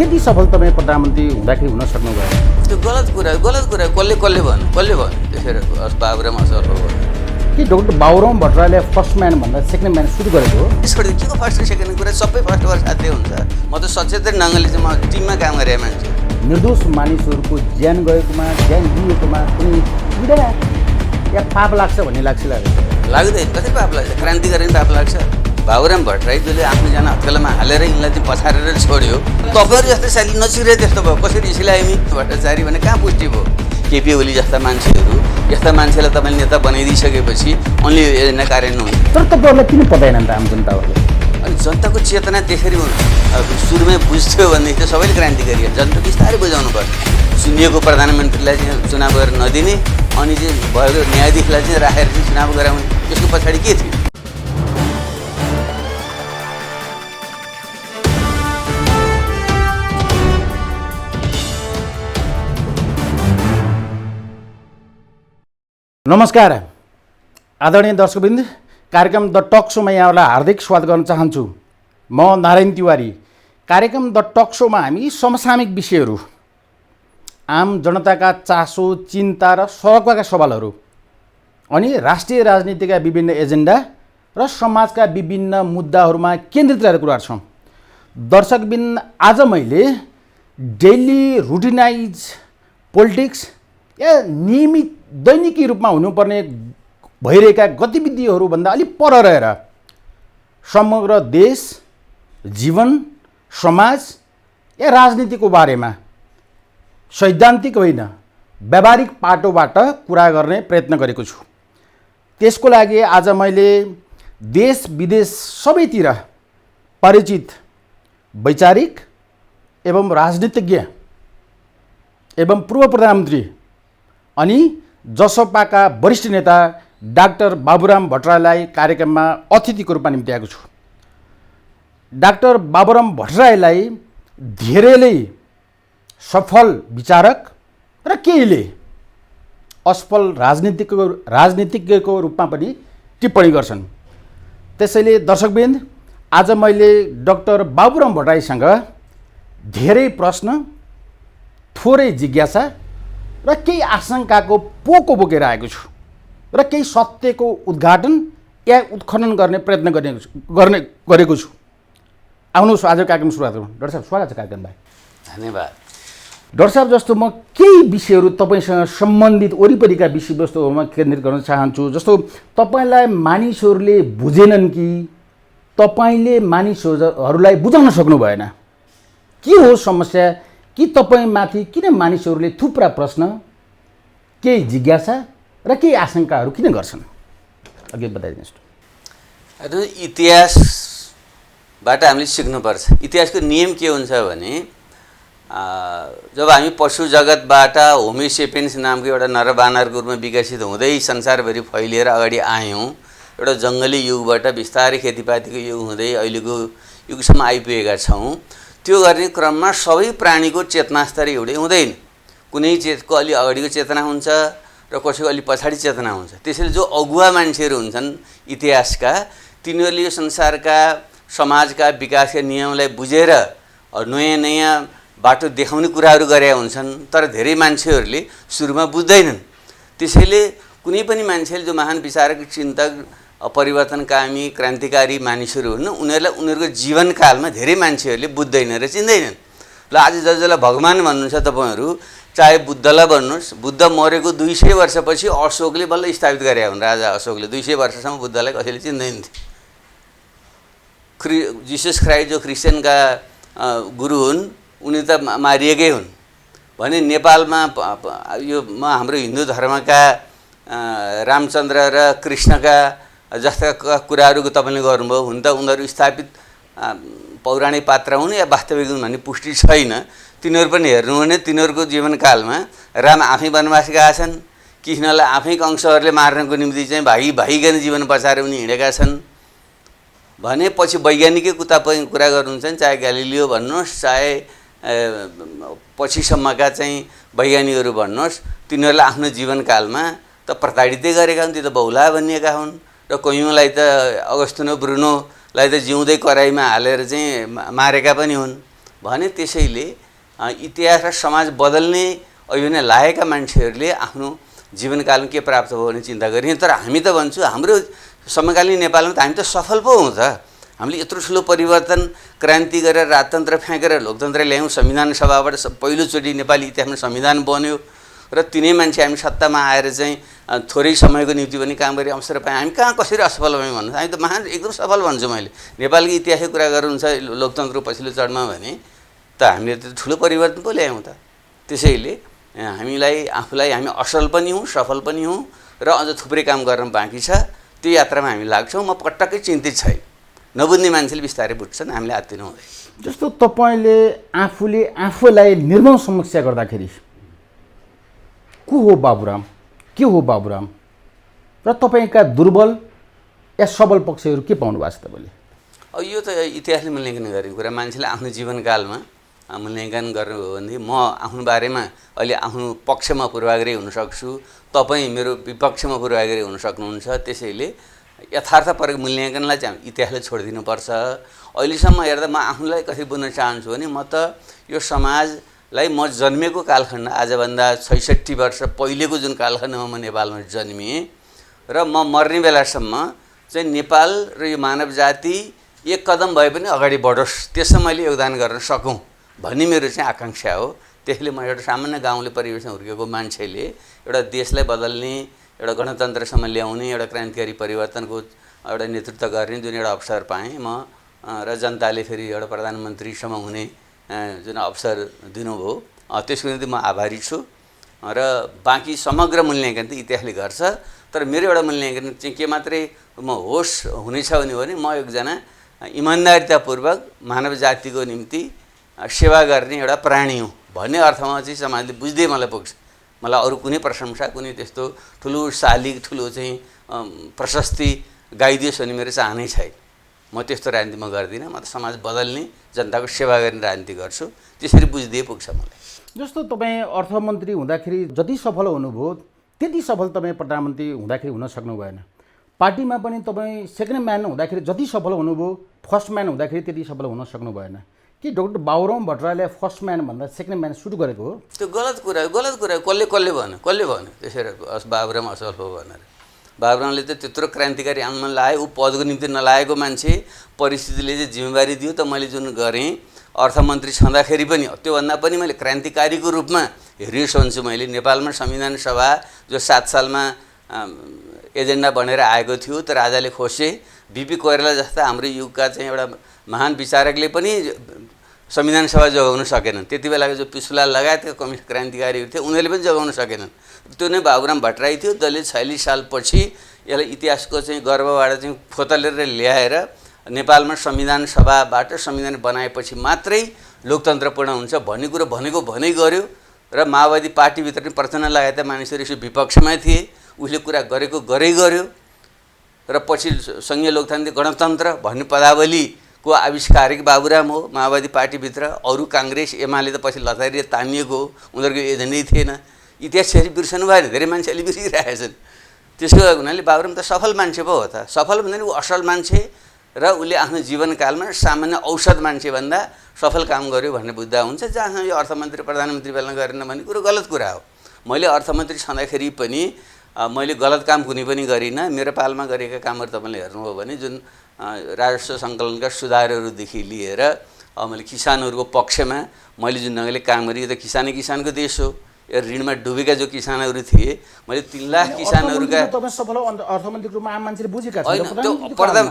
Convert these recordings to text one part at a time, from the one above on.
त्यति सफल तपाईँ प्रधानमन्त्री हुँदाखेरि हुन सक्नु भयो? त्यो गलत कुरा कसले भन्यो त्यसरी बाबुराम असफल भयो कि डाक्टर बाबुराम भट्टराईले फर्स्ट म्यान भन्दा सेकेन्ड म्यान सुरु गरेको हो? त्यसबाट के को फर्स्ट सेकेन्ड कुरा सबै फर्स्ट वर्ष साध्य हुन्छ। म त सचेतन ढङ्गले चाहिँ म टिममा काम गरेँ मान्छे। निर्दोष मानिसहरूको ज्यान गएकोमा ज्यान दिएकोमा कुनै पीडा या पाप लाग्छ भन्ने लाग्दैन। कति पाप लाग्छ? क्रान्ति गरेर पाप लाग्छ। बाबुराम भट्टराईले आफ्नो जना हत्केलामा हालेर यिनलाई चाहिँ पछारेर छोड्यो। तपाईँहरू जस्तै शैली नचिरे त्यस्तो भयो। कसरी इस्लामी भट्टाचार्य भने कहाँ पुष्टि भयो? केपी ओली जस्ता मान्छेहरू यस्ता मान्छेलाई तपाईँले नेता बनाइदिइसकेपछि अन्य योजना कार्यान्वयन हुन्छ। तर तपाईँहरूलाई किन पताएन त आम जनताहरूले? अनि जनताको चेतना त्यसरी सुरुमै बुझ्थ्यो भनेदेखि त सबैले क्रान्ति गरियो। जनता बिस्तारै बुझाउनु पर्छ। सुनिएको प्रधानमन्त्रीलाई चाहिँ चुनाव गरेर नदिने अनि चाहिँ भएको न्यायाधीशलाई चाहिँ राखेर चाहिँ चुनाव गराउने, यसको पछाडि के थियो? नमस्कार आदरणीय दर्शकवृन्द, कार्यक्रम द टक सोमा यहाँहरूलाई हार्दिक स्वागत गर्न चाहन्छु। म नारायण तिवारी। कार्यक्रम द टक सोमा हामी समसामयिक विषयहरू, आम जनताका चासो चिन्ता र सडकका सवालहरू अनि राष्ट्रिय राजनीतिका विभिन्न एजेन्डा र समाजका विभिन्न मुद्दाहरूमा केन्द्रित रहेका कुराहरू छौँ। दर्शकवृन्द, आज मैले डेली रुटिनाइज पोलिटिक्स या नियमित दैनिकी रूपमा हुनुपर्ने भइरहेका गतिविधिहरूभन्दा अलिक पर रहेर समग्र देश, जीवन, समाज या राजनीतिको बारेमा सैद्धान्तिक होइन व्यावहारिक पाटोबाट कुरा गर्ने प्रयत्न गरेको छु। त्यसको लागि आज मैले देश विदेश सबैतिर परिचित वैचारिक एवं राजनीतिज्ञ एवं पूर्व प्रधानमन्त्री अनि जसपाका वरिष्ठ नेता डाक्टर बाबुराम भट्टराईलाई कार्यक्रममा अतिथिको रूपमा निम्ति आएको छु। डाक्टर बाबुराम भट्टराईलाई धेरैले सफल विचारक र केहीले असफल राजनीतिज्ञको रूपमा पनि टिप्पणी गर्छन्। त्यसैले दर्शकवृन्द, आज मैले डाक्टर बाबुराम भट्टराईसँग धेरै प्रश्न, थोरै जिज्ञासा र केही आशंकाको पोको बोकेर आएको छु र केही सत्यको उद्घाटन या उत्खनन गर्ने प्रयत्न गरेको छु। आउनुहोस् आजको कार्यक्रम सुरुवात गरौँ। डाक्टर साहब, स्वागत छ कार्यक्रममा। धन्यवाद। डाक्टर साहब, जस्तो म केही विषयहरू तपाईँसँग सम्बन्धित वरिपरिका विषयवस्तुहरूमा केन्द्रित गर्न चाहन्छु। जस्तो तपाईँलाई मानिसहरूले बुझेनन् कि तपाईँले मानिसहरूलाई बुझाउन सक्नु भएन? के हो समस्या? कि तपाईँमाथि किन मानिसहरूले थुप्रा प्रश्न, केही जिज्ञासा र केही आशंकाहरू किन गर्छन्? अघि बताइदिनुहोस्। इतिहासबाट हामीले सिक्नुपर्छ। इतिहासको नियम के हुन्छ भने जब हामी पशु जगतबाट होमोसेपियन्स नामको एउटा नरबानरको रूपमा विकसित हुँदै संसारभरि फैलिएर अगाडि आयौँ, एउटा जङ्गली युगबाट बिस्तारै खेतीपातीको युग हुँदै अहिलेको युगसम्म आइपुगेका छौँ। त्यो गर्ने क्रममा सबै प्राणीको चेतना स्तर एउटै हुँदैन। कुनै को अलि अगाडिको चेतना हुन्छ र कसैको अलि पछाडि चेतना हुन्छ। त्यसैले जो अगुवा मान्छेहरू हुन्छन् इतिहासका, तिनीहरूले यो संसारका समाजका विकासका नियमलाई बुझेर नयाँ नयाँ बाटो देखाउने कुराहरू गरे हुन्छन्। तर धेरै मान्छेहरूले सुरुमा बुझ्दैनन्। त्यसैले कुनै पनि मान्छेले जो महान विचारक, चिन्तक, परिवर्तनकामी, क्रान्तिकारी मानिसहरू हुन्, उनीहरूलाई उनीहरूको जीवनकालमा धेरै मान्छेहरूले बुझ्दैन र चिन्दैनन्। ल आज जसलाई भगवान भन्नुहुन्छ तपाईँहरू, चाहे बुद्धलाई भन्नुहोस्, बुद्ध मरेको 200 वर्षपछि अशोकले बल्ल स्थापित गरे हुन्। राजा अशोकले 200 वर्षसम्म बुद्धलाई कसैले चिन्दैन थियो। जिसस क्राइस्ट जो क्रिस्चियनका गुरु हुन्, उनी त मारिएकै हुन् भने नेपालमा यो हाम्रो हिन्दू धर्मका रामचन्द्र र कृष्णका जस्ता कुराहरूको तपाईँले गर्नुभयो। हुन त उनीहरू स्थापित पौराणिक पात्र हुन् या वास्तविक हुन् भन्ने पुष्टि छैन। तिनीहरू पनि हेर्नु भने तिनीहरूको जीवनकालमा राम आफै वनवास गएका छन्, कृष्णलाई आफै कंसहरूले मार्नको निम्ति चाहिँ भागिकन जीवन बचाएर उनी हिँडेका छन् भने पछि वैज्ञानिकै कुरा गर्नुहुन्छ, चाहे ग्यालिलियो भन्नुहोस्, चाहे पछिसम्मका चाहिँ वैज्ञानिकहरू भन्नुहोस्, तिनीहरूले आफ्नो जीवनकालमा त प्रताडितै गरेका हुन्। त्यो त बहुला भनिएका हुन् र कयौँलाई त अगस्तिनो ब्रुनोलाई त जिउँदै कराईमा हालेर चाहिँ मारेका पनि हुन्। भने त्यसैले इतिहास र समाज बदल्ने अभियान लागेका मान्छेहरूले आफ्नो जीवनकालमा के प्राप्त भयो भने चिन्ता गरिने। तर हामी त भन्छु हाम्रो समकालीन नेपालमा त हामी त सफल पो हौँ त। हामीले यत्रो ठुलो परिवर्तन क्रान्ति गरेर राजतन्त्र फ्याँकेर लोकतन्त्र ल्यायौँ, संविधान सभाबाट पहिलोचोटि नेपाली इतिहासमा संविधान बन्यो र तिनै मान्छे हामी सत्तामा आएर चाहिँ थोरै समयको निम्ति पनि काम गरी अवसर पाएँ। हामी कहाँ कसरी असफल भयौँ भन्नु, हामी त महान एकदम सफल भन्छु मैले। नेपालको इतिहासको कुरा गर्नुहुन्छ लोकतन्त्रको पछिल्लो चरणमा भने त हामीले त ठुलो परिवर्तन पो ल्यायौँ त। त्यसैले आफूलाई हामी असल पनि हौँ, सफल पनि हौँ र अझ थुप्रै काम गर्न बाँकी छ। त्यो यात्रामा हामी लाग्छौँ। म पटक्कै चिन्तित छैन। नबुझ्ने मान्छेले बिस्तारै बुझ्छन्, हामीले आत्तिनु हुँदैन। जस्तो तपाईँले आफूलाई निर्मल समस्या गर्दाखेरि को हो बाबुराम, के हो बाबुराम र तपाईँका दुर्बल या सबल पक्षहरू के पाउनु भएको छ तपाईँले? यो त इतिहासले मूल्याङ्कन गरेको कुरा। मान्छेले आफ्नो जीवनकालमा मूल्याङ्कन गर्नु हो भने म आफ्नो बारेमा अहिले आफ्नो पक्षमा पूर्वाग्रही हुनसक्छु, तपाईँ मेरो विपक्षमा पूर्वाग्रही हुन सक्नुहुन्छ। त्यसैले यथार्थपरक मूल्याङ्कनलाई चाहिँ इतिहासले छोडिदिनुपर्छ। अहिलेसम्म हेर्दा म आफूलाई कसरी बुझ्न चाहन्छु भने म त यो समाजलाई म जन्मेको कालखण्ड आजभन्दा 66 वर्ष पहिलेको जुन कालखण्डमा म नेपालमा जन्मिएँ र म मर्ने बेलासम्म चाहिँ नेपाल र यो मानव जाति एक कदम भए पनि अगाडि बढोस्, त्यसमा मैले योगदान गर्न सकौँ भन्ने मेरो चाहिँ आकाङ्क्षा हो। त्यसले म एउटा सामान्य गाउँले परिवेशमा हुर्केको मान्छेले एउटा देशलाई बदल्ने, एउटा गणतन्त्रसम्म ल्याउने, एउटा क्रान्तिकारी परिवर्तनको एउटा नेतृत्व गर्ने जुन एउटा अवसर पाएँ म र जनताले फेरि एउटा प्रधानमन्त्रीसम्म हुने जुन अवसर दिनुभयो, त्यसको निम्ति म आभारी छु। र बाँकी समग्र मूल्याङ्कन त इतिहासले गर्छ। तर मेरो एउटा मूल्याङ्कन चाहिँ के मात्रै म होस् हुनेछ भने म एकजना इमान्दारितापूर्वक मानव जातिको निम्ति सेवा गर्ने एउटा प्राणी हुँ भन्ने अर्थमा चाहिँ समाजले बुझ्दै मलाई पुग्छ। मलाई अरू कुनै प्रशंसा, कुनै त्यस्तो ठुलो शालिग, ठुलो चाहिँ प्रशस्ति गाइदियोस् भन्ने मेरो चाहनै छैन। म त्यस्तो राजनीति म गर्दिनँ। म त समाज बदल्ने, जनताको सेवा गर्ने राजनीति गर्छु। त्यसरी बुझ्दै पुग्छ मलाई। जस्तो तपाईँ अर्थमन्त्री हुँदाखेरि जति सफल हुनुभयो त्यति सफल तपाईँ प्रधानमन्त्री हुँदाखेरि हुन सक्नु भएन। पार्टीमा पनि तपाईँ सेकेन्ड म्यान हुँदाखेरि जति सफल हुनुभयो फर्स्ट म्यान हुँदाखेरि त्यति सफल हुन सक्नु भएन। कि डाक्टर बाबुराम भट्टराईले फर्स्ट म्यान भन्दा सेकेन्ड म्यान सुरु गरेको हो? त्यो गलत कुरा कसले भन्यो त्यसरी बाबुराम असफल हो भनेर? बाबुरामले त त्यत्रो क्रान्तिकारी आन्दोलन लायो, ऊ पदको निम्ति नलागेको मान्छे, परिस्थितिले चाहिँ जिम्मेवारी दियो। त मैले जुन गरेँ अर्थमन्त्री छँदाखेरि पनि त्योभन्दा पनि मैले क्रान्तिकारीको रूपमा हेरियोस् भन्छु। मैले नेपालमा संविधान सभा जो 7 सालमा एजेन्डा बनेर आएको थियो त राजाले खोसे, बिपी कोइराला जस्ता हाम्रो युगका चाहिँ एउटा महान विचारकले पनि संविधान सभा जोगाउन सकेनन्। त्यति बेलाको जो पुष्पलाल लगायतका कम्युनिस्ट क्रान्तिकारीहरू थिए उनीहरूले पनि जोगाउन सकेनन्। त्यो नै बाबुराम भट्टराई थियो। जसले 46 सालपछि यसलाई इतिहासको चाहिँ गर्वबाट चाहिँ फोतलेर ल्याएर नेपालमा संविधान सभाबाट संविधान बनाएपछि मात्रै लोकतन्त्र पूर्ण हुन्छ भन्ने कुरो भनेकै गर्यो। र माओवादी पार्टीभित्र पनि प्रचण्ड लगायतका मानिसहरू यसो विपक्षमा थिए, उसले कुरा गरेकै गर्यो। र पछि सङ्घीय लोकतान्त्रिक गणतन्त्र भन्ने पदावलीको आविष्कारक बाबुराम हो माओवादी पार्टीभित्र। अरू काङ्ग्रेस एमाले त पछि लतारिएर तानिएको हो, उनीहरूको एजेन्डै थिएन। इतिहास यसरी बिर्सनु भएन, धेरै मान्छेले बिर्सिरहेछन्। त्यसको हुनाले बाबुराम त सफल मान्छे पो हो त। सफल भन्दा नि ऊ असल मान्छे र उसले आफ्नो जीवनकालमा सामान्य औसत मान्छेभन्दा सफल काम गर्यो भन्ने बुझ्दा हुन्छ। जहाँसम्म यो अर्थमन्त्री प्रधानमन्त्री बेला गरेन भन्ने कुरो गलत कुरा हो। मैले अर्थमन्त्री छँदाखेरि पनि मैले गलत काम कुनै पनि गरिनँ। मेरो पालमा गरेका कामहरू तपाईँले हेर्नुभयो भने जुन राजस्व सङ्कलनका सुधारहरूदेखि लिएर मैले किसानहरूको पक्षमा मैले जुन ढङ्गले काम गरेँ, यो त किसानको देश हो। यो ऋणमा डुबेका जो किसानहरू थिए, मैले 3 लाख किसानहरूका सफल अर्थमन्त्रीको रूपमा आम मान्छेले बुझेका होइन। त्यो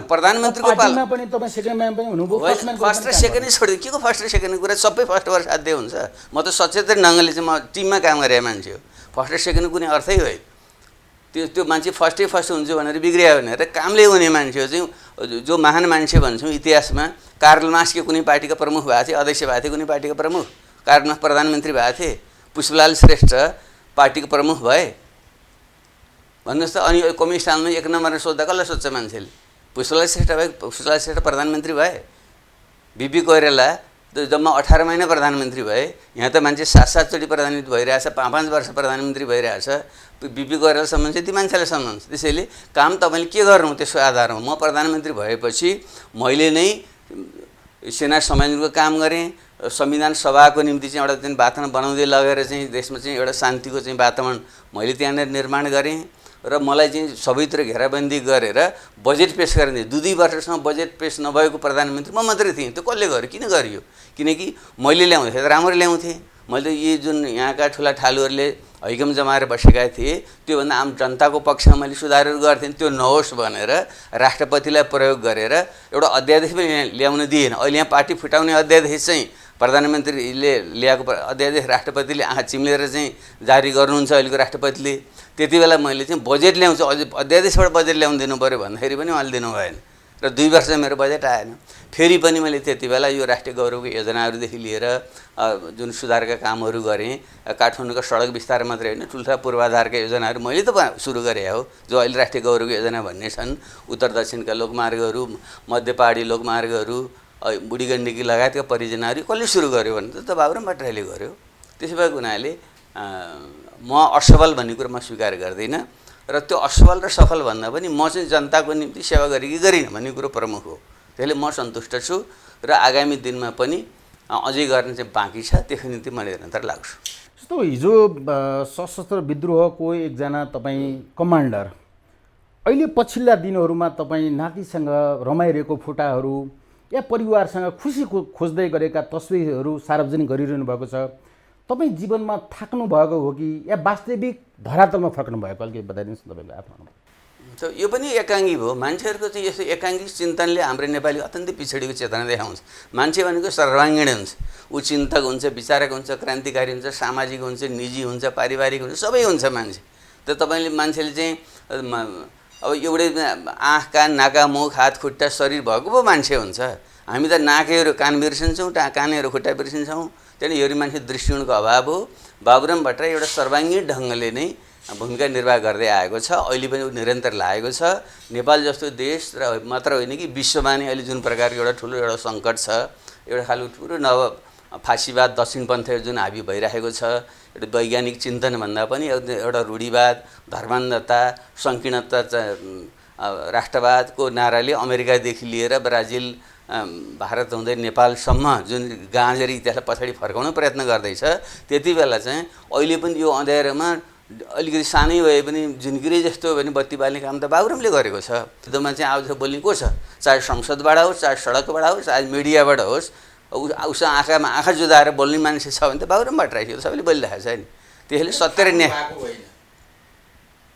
प्रधानमन्त्रीको पालमा पनि तपाईँ सेकेन्ड म्यान पनि हुनुभयो। फर्स्ट र सेकेन्डै छोडिदियो। के को फर्स्ट र सेकेन्डको कुरा? सबै फर्स्ट भएर साध्य हुन्छ? म त सचेत ढङ्गले चाहिँ म टिममा काम गरेको मान्छे हो। फर्स्ट र सेकेन्डको कुनै अर्थै होइन। त्यो मान्छे फर्स्ट हुन्छु भनेर बिग्रियो भनेर कामले हुने मान्छे हो चाहिँ जो महान मान्छे भन्छौँ इतिहासमा। कार्ल मार्क्सको कुनै पार्टीका प्रमुख भएको थिए, अध्यक्ष भएको थिए कुनै पार्टीका प्रमुख, कार्ल मार्क्स प्रधानमन्त्री भएको थिए, पुष्पलाल श्रेष्ठ पार्टीको प्रमुख भए भन्नुहोस् त। अनि कम्युनिस्ट आन्दोलन 1 नम्बरमा सोद्धा कसलाई सोध्छ मान्छेले? पुष्पलाल श्रेष्ठ प्रधानमन्त्री भए। बिपी कोइराला त जम्मा 18 महिना प्रधानमन्त्री भए। यहाँ त मान्छे 7 चोटि प्रधानमन्त्री भइरहेछ, 5 वर्ष प्रधानमन्त्री भइरहेछ। बिपी कोइरालासम्म चाहिँ ती मान्छेलाई सम्झन्छ। त्यसैले काम तपाईँले के गर्नु त्यसको आधारमा। म प्रधानमन्त्री भएपछि मैले नै सेना संविधानको काम गरेँ, संविधान सभाको निम्ति चाहिँ एउटा चाहिँ वातावरण बनाउँदै लगेर चाहिँ देशमा चाहिँ एउटा शान्तिको चाहिँ वातावरण मैले त्यहाँनिर निर्माण गरेँ र मलाई चाहिँ सबैतिर घेराबन्दी गरेर बजेट पेस गर्ने 2 वर्षसम्म बजेट पेस नभएको प्रधानमन्त्री म मात्रै थिएँ। त्यो कसले गर्यो, किन गरियो? किनकि मैले ल्याउँथेँ त राम्ररी ल्याउँथेँ। मैले यी जुन यहाँका ठुला ठालुहरूले हैकम जमाएर बसेका थिए त्योभन्दा आम जनताको पक्षमा मैले सुधारहरू गर्थेँ। त्यो नहोस् भनेर राष्ट्रपतिलाई प्रयोग गरेर एउटा अध्यादेश पनि ल्याउन दिएन। अहिले यहाँ पार्टी फुटाउने अध्यादेश चाहिँ प्रधानमन्त्रीले ल्याएको अध्यादेश राष्ट्रपतिले आँखा चिम्लेर चाहिँ जारी गर्नुहुन्छ अहिलेको राष्ट्रपतिले। त्यति बेला मैले चाहिँ बजेट ल्याउँछु, अझै अध्यादेशबाट बजेट ल्याउनु दिनु पऱ्यो भन्दाखेरि पनि उहाँले दिनु भएन र 2 वर्ष मेरो बजेट आएन। फेरि पनि मैले त्यति बेला यो राष्ट्रिय गौरवको योजनाहरूदेखि लिएर जुन सुधारका कामहरू गरेँ, काठमाडौँको सडक विस्तार मात्रै होइन ठुल्ठुला पूर्वाधारका योजनाहरू मैले त सुरु गरेँ हो, जो अहिले राष्ट्रिय गौरवको योजना भन्ने छन्। उत्तर दक्षिणका लोकमार्गहरू, मध्य पहाडी लोकमार्गहरू, बुढी गण्डकी लगायतका परियोजनाहरू कसले सुरु गर्यो भने त बाबुराम भट्टराईले गर्यो। त्यसो भएको हुनाले म असफल भन्ने कुरो म स्वीकार गर्दिनँ र त्यो असफल र सफल भन्दा पनि म चाहिँ जनताको निम्ति सेवा गरेँ कि गरिनँ भन्ने कुरो प्रमुख हो। त्यसले म सन्तुष्ट छु र आगामी दिनमा पनि अझै गर्न चाहिँ बाँकी छ, त्यसको निम्ति म निरन्तर लाग्छु। जस्तो हिजो सशस्त्र विद्रोहको एकजना तपाईँ कमान्डर अहिले पछिल्ला दिनहरूमा तपाईँ नातिसँग रमाइरहेको फोटाहरू या परिवारसँग खुसी खोज्दै गरेका तस्बिरहरू सार्वजनिक गरिरहनु भएको छ। तपाईँ जीवनमा थाक्नु भएको हो कि या वास्तविक धरातलमा फर्कनु भएको? अलिकति बताइदिनुहोस् तपाईँले आफ्नो अनुभव। यो पनि एकाङ्गी भयो। मान्छेहरूको चाहिँ यस्तो एकाङ्गी चिन्तनले हाम्रो नेपाली अत्यन्तै पिछडिएको चेतना देखाउँछ। मान्छे भनेको सर्वाङ्गीण हुन्छ, ऊ चिन्तक हुन्छ, विचारक हुन्छ, क्रान्तिकारी हुन्छ, सामाजिक हुन्छ, निजी हुन्छ, पारिवारिक हुन्छ, सबै हुन्छ मान्छे। त तपाईँले मान्छेले चाहिँ अब एउटै आँख कान नाका मुख हात खुट्टा शरीर भएको पो मान्छे हुन्छ। हामी त नाकहरू कान बिर्सिन्छौँ, कानहरू खुट्टा बिर्सिन्छौँ। त्यहाँदेखि यो मान्छे दृष्टिकोणको अभाव हो। बाबुराम भट्टराई एउटा सर्वाङ्गीण ढङ्गले नै भूमिका निर्वाह गर्दै आएको छ, अहिले पनि निरन्तर लागेको छ। नेपाल जस्तो देश र मात्र होइन कि विश्वमा नै अहिले जुन प्रकारको एउटा ठुलो एउटा सङ्कट छ, एउटा खालको ठुलो नव फासीवाद दक्षिणपन्थी जुन हाबी भइरहेको छ, एउटा वैज्ञानिक चिन्तनभन्दा पनि एउटा रूढिवाद, धर्मान्धता, सङ्कीर्णता, राष्ट्रवादको नाराले अमेरिकादेखि लिएर ब्राजिल, भारत हुँदै नेपालसम्म जुन गाँजेर इतिहासलाई पछाडि फर्काउन प्रयत्न गर्दैछ, त्यति बेला चाहिँ अहिले पनि यो अँध्यारोमा अलिकति सानै भए पनि झुन्किरे जस्तो भने बत्ती बाल्ने काम त बाबुरामले गरेको छ। एकदमै चाहिँ आउँछ बोल्ने को छ? चाहे संसदबाट होस्, चाहे सडकबाट होस्, चाहे मिडियाबाट होस्, उसको आँखामा आँखा जुदाएर बोल्ने मान्छे छ भने त बाबुराम भट्टराई थियो। सबैले बोलिरहेको छ नि। त्यसले सत्य र न्याय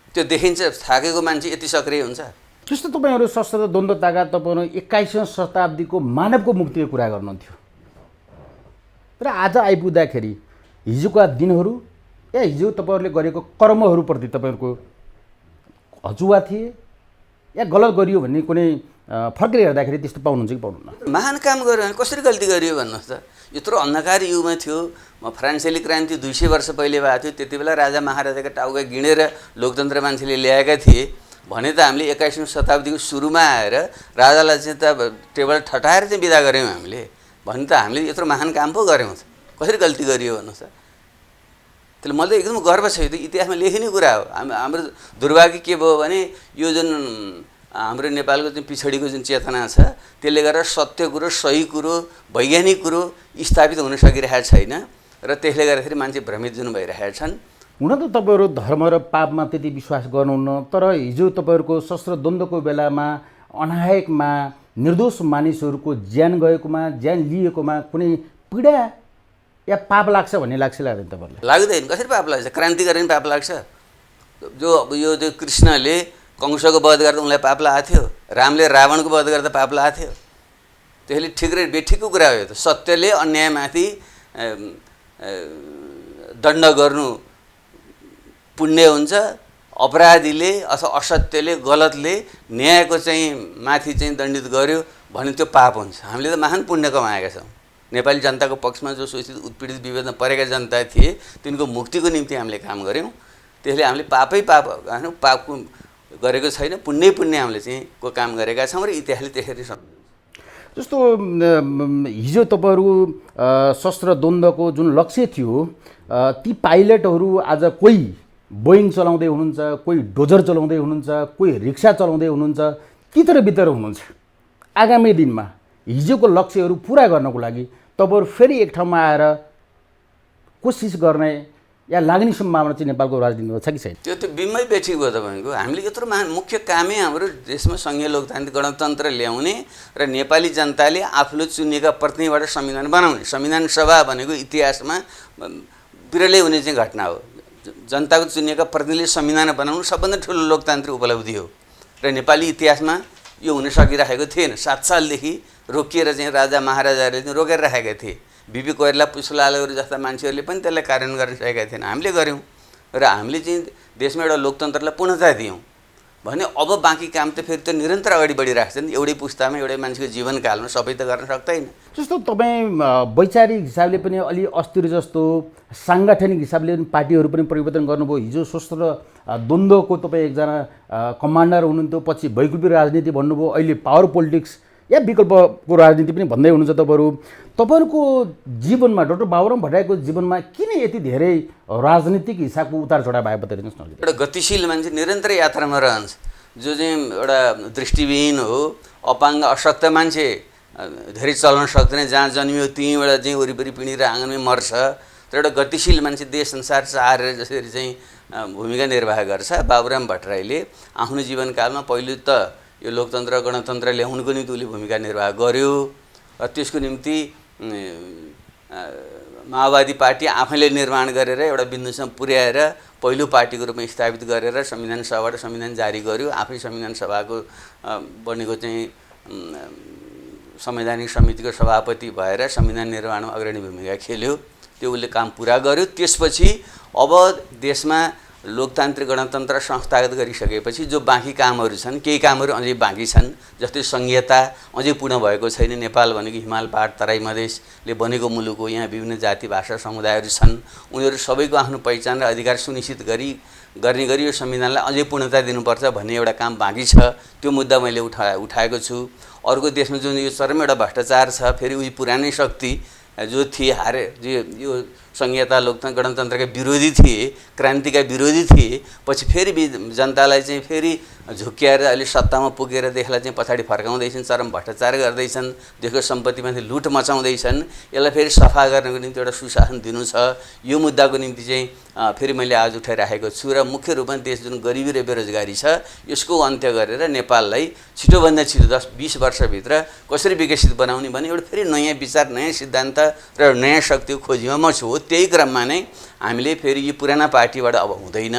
त्यो देखिन्छ। थाकेको मान्छे यति सक्रिय हुन्छ। जस्तो तपाईँहरू सशस्त्र द्वन्द्वताका तपाईँहरू 21औं शताब्दीको मानवको मुक्तिको कुरा गर्नुहुन्थ्यो र आज आइपुग्दाखेरि हिजोका दिनहरू या हिजो तपाईँहरूले गरेको कर्महरूप्रति तपाईँहरूको हचुवा थिए या गलत गरियो भन्ने कुनै फर्केर हेर्दाखेरि त्यस्तो पाउनुहुन्छ कि पाउनुहुन्न? महान काम गर्यो भने कसरी गल्ती गरियो भन्नुहोस् त। यत्रो अन्धकार युगमा थियो। फ्रान्सेली क्रान्ति 200 वर्ष पहिले भएको थियो। त्यति बेला राजा महाराजाका टाउका गिँडेर लोकतन्त्र मान्छेले ल्याएका थिए भने त हामीले 21औं शताब्दीको सुरुमा आएर राजालाई चाहिँ त टेबल ठटाएर चाहिँ बिदा गऱ्यौँ हामीले भने त हामीले यत्रो महान काम पो गऱ्यौँ। कसरी गल्ती गरियो भन्नुहोस् त। त्यसले मलाई एकदम गर्व छ। यो त इतिहासमा लेखिने कुरा हो। हाम्रो दुर्भाग्य के भयो भने यो जुन हाम्रो नेपालको चाहिँ पिछडिको जुन चेतना छ त्यसले गर्दा सत्य कुरो, सही कुरो, वैज्ञानिक कुरो स्थापित हुन सकिरहेको छैन र त्यसले गर्दाखेरि मान्छे भ्रमित जुन भइरहेका छन्। हुन त तपाईँहरू धर्म र पापमा त्यति विश्वास गर्नुहुन्न, तर हिजो तपाईँहरूको सशस्त्र द्वन्द्वको बेलामा अनायकमा निर्दोष मानिसहरूको ज्यान गएकोमा, ज्यान लिएकोमा कुनै पीडा या पाप लाग्छ भन्ने लाग्छ लाग्दैन तपाईँहरूलाई? लाग्दैन। कसरी पाप लाग्छ? क्रान्ति गरेर पाप लाग्छ। जो यो कृष्णले कंसको वध गर्दा उनलाई पाप लागेको थियो, रामले रावणको वध गर्दा पाप लागेको थियो। त्यसले ठिक र बेठिकको कुरा हो। त सत्यले अन्यायमाथि दण्ड गर्नु पुण्य हुन्छ, अपराधीले अथवा असत्यले गलतले न्यायको चाहिँ माथि चाहिँ दण्डित गर्यो भने त्यो पाप हुन्छ। हामीले त महान पुण्य कमाएका छौँ। नेपाली जनताको पक्षमा जो शोषित उत्पीडित विभेदमा परेका जनता थिए तिनको मुक्तिको निम्ति हामीले काम गऱ्यौँ। त्यसले हामीले पापै पाप होइन, पाप गरेको छैन, पुण्य हामीले चाहिँ को काम गरेका छौँ र इतिहासले त्यसरी सम्झन्छ। जस्तो हिजो तपाईँहरू सशस्त्र द्वन्द्वको जुन लक्ष्य थियो ती पाइलटहरू आज कोही बोइङ चलाउँदै हुनुहुन्छ, कोही डोजर चलाउँदै हुनुहुन्छ, कोही रिक्सा चलाउँदै हुनुहुन्छ, तितर बितर हुनुहुन्छ। आगामी दिनमा हिजोको लक्ष्यहरू पुरा गर्नको लागि तपाईँहरू फेरि एक ठाउँमा आएर कोसिस गर्ने या लाग्ने सम्भावना चाहिँ नेपालको राजनीतिमा छ कि छैन? त्यो त बिम्मै बेठी भयो तपाईँको। हामीले यत्रो मुख्य कामै हाम्रो देशमा सङ्घीय लोकतान्त्रिक गणतन्त्र ल्याउने र नेपाली जनताले आफूले चुनिएका प्रतिनिधिबाट संविधान बनाउने। संविधान सभा भनेको इतिहासमा बिरलै हुने चाहिँ घटना हो। जनताको चुनिएका प्रतिनिधिले संविधान बनाउनु सबभन्दा ठुलो लोकतान्त्रिक उपलब्धि हो र नेपाली इतिहासमा यो हुन सकिरहेको थिएन। 7 सालदेखि रोकिएर चाहिँ राजा महाराजाहरूले चाहिँ रोकेर राखेका थिए। बिपी कोइराला पुष्पलालहरू जस्ता मान्छेहरूले पनि त्यसलाई कार्यान्वयन गर्न सकेका थिएन। हामीले गऱ्यौँ र हामीले चाहिँ देशमा एउटा लोकतन्त्रलाई पूर्णता दियौँ भने अब बाँकी काम त फेरि त निरन्तर अगाडि बढिरहेको छ नि। एउटै पुस्तामा एउटै मान्छेको जीवनकालमा सबै त गर्न सक्दैन। जस्तो तपाईँ वैचारिक हिसाबले पनि अलि अस्थिर जस्तो, साङ्गठनिक हिसाबले पनि पार्टीहरू पनि परिवर्तन गर्नुभयो। हिजो सशस्त्र द्वन्द्वको तपाईँ एकजना कमान्डर हुनुहुन्थ्यो, पछि वैकल्पिक राजनीति भन्नुभयो, अहिले पावर पोलिटिक्स या विकल्पको राजनीति पनि भन्दै हुनुहुन्छ तपाईँहरू। तपाईँहरूको जीवनमा, डाक्टर बाबुराम भट्टराईको जीवनमा किन यति धेरै राजनीतिक हिसाबको उतार चढाव आयो बताइदिनुहोस् न। एउटा गतिशील मान्छे निरन्तर यात्रामा रहन्छ, जो चाहिँ एउटा दृष्टिविहीन हो, अपाङ्ग अशक्त मान्छे, धेरै चल्न सक्दैन, जहाँ जन्मियो त्यहीँबाट चाहिँ वरिपरि पिँढी र आँगनमै मर्छ। तर एउटा गतिशील मान्छे देश संसार चाहेर जसरी चाहिँ भूमिका निर्वाह गर्छ, बाबुराम भट्टराईले आफ्नो जीवनकालमा पहिलो त यो लोकतन्त्र गणतन्त्र ल्याउनुको निम्ति उसले भूमिका निर्वाह गर्यो र त्यसको निम्ति माओवादी पार्टी आफैले निर्माण गरेर एउटा बिन्दुसम्म पुर्याएर पहिलो पार्टीको रूपमा स्थापित गरेर संविधान सभाबाट संविधान जारी गर्यो। आफै संविधान सभाको बनेको चाहिँ संवैधानिक समितिको सभापति भएर संविधान निर्माणमा अग्रणी भूमिका खेल्यो। त्यो उसले काम पुरा गर्यो। त्यसपछि अब देशमा लोकतान्त्रिक गणतन्त्र संस्थागत गरिसकेपछि जो बाँकी कामहरू छन्, केही कामहरू अझै बाँकी छन्, जस्तै संघीयता अझै पूर्ण भएको छैन। नेपाल भनेको हिमाल पहाड तराई मधेसले बनेको मुलुक हो। यहाँ विभिन्न जाति भाषा समुदायहरू छन्। उनीहरू सबैको आफ्नो पहिचान र अधिकार सुनिश्चित गर्ने गरी यो संविधानलाई अझै पूर्णता दिनुपर्छ भन्ने एउटा काम बाँकी छ। त्यो मुद्दा मैले उठाएको छु। अर्को देशमा जुन यो चरम एउटा भ्रष्टाचार छ, फेरि उही पुरानै शक्ति जो थिए जो यो संघीयता लोकतन्त्र गणतन्त्रका विरोधी थिए, क्रान्तिका विरोधी थिए, पछि फेरि जनतालाई चाहिँ फेरि झुक्क्याएर अहिले सत्तामा पुगेर देशलाई चाहिँ पछाडि फर्काउँदैछन्, चरम भ्रष्टाचार गर्दैछन्, देशको सम्पत्तिमाथि लुट मचाउँदैछन्। यसलाई फेरि सफा गर्नको निम्ति एउटा सुशासन दिनु छ। यो मुद्दाको निम्ति चाहिँ फेरि मैले आज उठाइराखेको छु र मुख्य रूपमा देश जुन गरिबी र बेरोजगारी छ यसको अन्त्य गरेर नेपाललाई छिटोभन्दा छिटो 10-20 वर्षभित्र कसरी विकसित बनाउने भने एउटा फेरि नयाँ विचार, नयाँ सिद्धान्त र नयाँ शक्तिको खोजीमा म छु। त्यही क्रममा नै हामीले फेरि यो पुराना पार्टीबाट अब हुँदैन,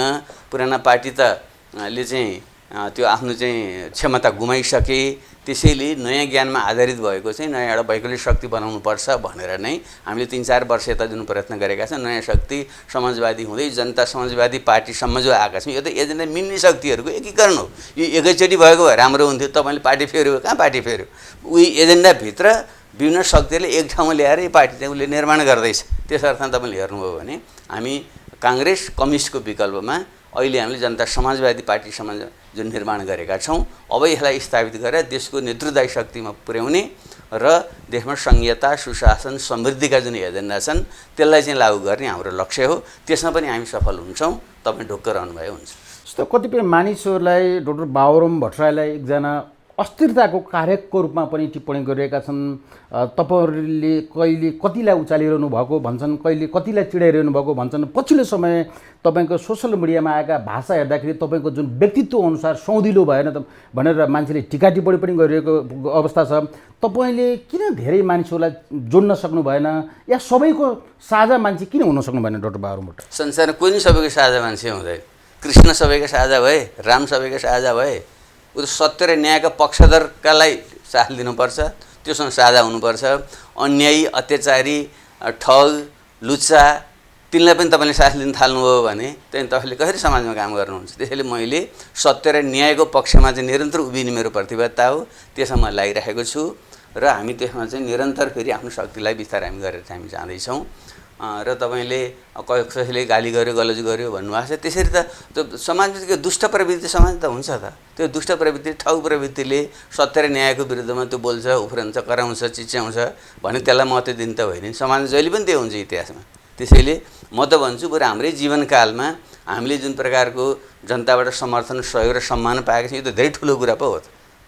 पुराना पार्टी त ले चाहिँ त्यो आफ्नो चाहिँ क्षमता गुमाइसके, त्यसैले नयाँ ज्ञानमा आधारित भएको चाहिँ नयाँ एउटा वैकल्पिक शक्ति बनाउनुपर्छ भनेर नै हामीले 3-4 वर्ष यता जुन प्रयत्न गरेका छौँ, नयाँ शक्ति समाजवादी हुँदै जनता समाजवादी पार्टीसम्म जो आएका छौँ, यो त एजेन्डा मिल्ने शक्तिहरूको एकीकरण हो। यो एकैचोटि भएको भए राम्रो हुन्थ्यो। तपाईँले पार्टी फेर्यो, कहाँ पार्टी फेर्यो? उही एजेन्डाभित्र विभिन्न शक्तिहरूले एक ठाउँमा ल्याएर यो पार्टी चाहिँ उसले निर्माण गर्दैछ। त्यस अर्थमा तपाईँले हेर्नुभयो भने हामी काङ्ग्रेस कम्युनिस्टको विकल्पमा अहिले हामीले जनता समाजवादी पार्टीसम्म जुन निर्माण गरेका छौँ, अब यसलाई स्थापित गरेर देशको नेतृत्वदायी शक्तिमा पुर्याउने र देशमा संघीयता, सुशासन, समृद्धिका जुन एजेन्डा छन् त्यसलाई चाहिँ लागू गर्ने हाम्रो लक्ष्य हो। त्यसमा पनि हामी सफल हुन्छौँ। तपाईँ ढुक्क रहनुभयो हुन्छ। जस्तो कतिपय मानिसहरूलाई डाक्टर बाबुराम भट्टराईलाई एकजना अस्थिरताको कारकको रूपमा पनि टिप्पणी गरिरहेका छन्। तपाईँहरूले कहिले कतिलाई उचालिरहनु भएको भन्छन्, कहिले कतिलाई चिडाइरहनु भएको भन्छन्। पछिल्लो समय तपाईँको सोसियल मिडियामा आएका भाषा हेर्दाखेरि तपाईँको जुन व्यक्तित्व अनुसार सौँधिलो भएन त भनेर मान्छेले टिका टिप्पणी पनि गरिरहेको अवस्था छ। तपाईँले किन धेरै मानिसहरूलाई जोड्न सक्नु भएन या सबैको साझा मान्छे किन हुन सक्नु भएन डाक्टर बाबुराम भट्टराई? संसारमा कोही सबैको साझा मान्छे हुँदैन। कृष्ण सबैका साझा भए, राम सबैका साझा भए, ऊ त सत्य र न्यायका पक्षधरकालाई साथ दिनुपर्छ, त्योसँग साझा हुनुपर्छ। अन्यायी, अत्याचारी, ठग, लुच्चा तिनलाई पनि तपाईँले साथ लिन थाल्नुभयो भने त्यहाँदेखि तपाईँले कसरी समाजमा काम गर्नुहुन्छ? त्यसैले मैले सत्य र न्यायको पक्षमा चाहिँ निरन्तर उभिने मेरो प्रतिबद्धता हो। त्यसमा म लागिरहेको छु र हामी त्यसमा चाहिँ निरन्तर फेरि आफ्नो शक्तिलाई बिस्तारै हामी गरेर हामी जाँदैछौँ। र तपाईँले कसैले गाली गर्यो, गलज गर्यो भन्नुभएको छ। त्यसरी त त्यो समाजमा त्यो दुष्ट प्रवृत्ति समाज त हुन्छ त। त्यो दुष्ट प्रवृत्ति, ठग प्रवृत्तिले सत्य र न्यायको विरुद्धमा त्यो बोल्छ, उफ्रन्छ, कराउँछ, चिच्याउँछ भने त्यसलाई महत्त्व दिनु त होइन। समाज जहिले पनि त्यो हुन्छ इतिहासमा। त्यसैले म त भन्छु बरु हाम्रै जीवनकालमा हामीले जुन प्रकारको जनताबाट समर्थन, सहयोग र सम्मान पाएका छौँ यो त धेरै ठुलो कुरा पो हो त।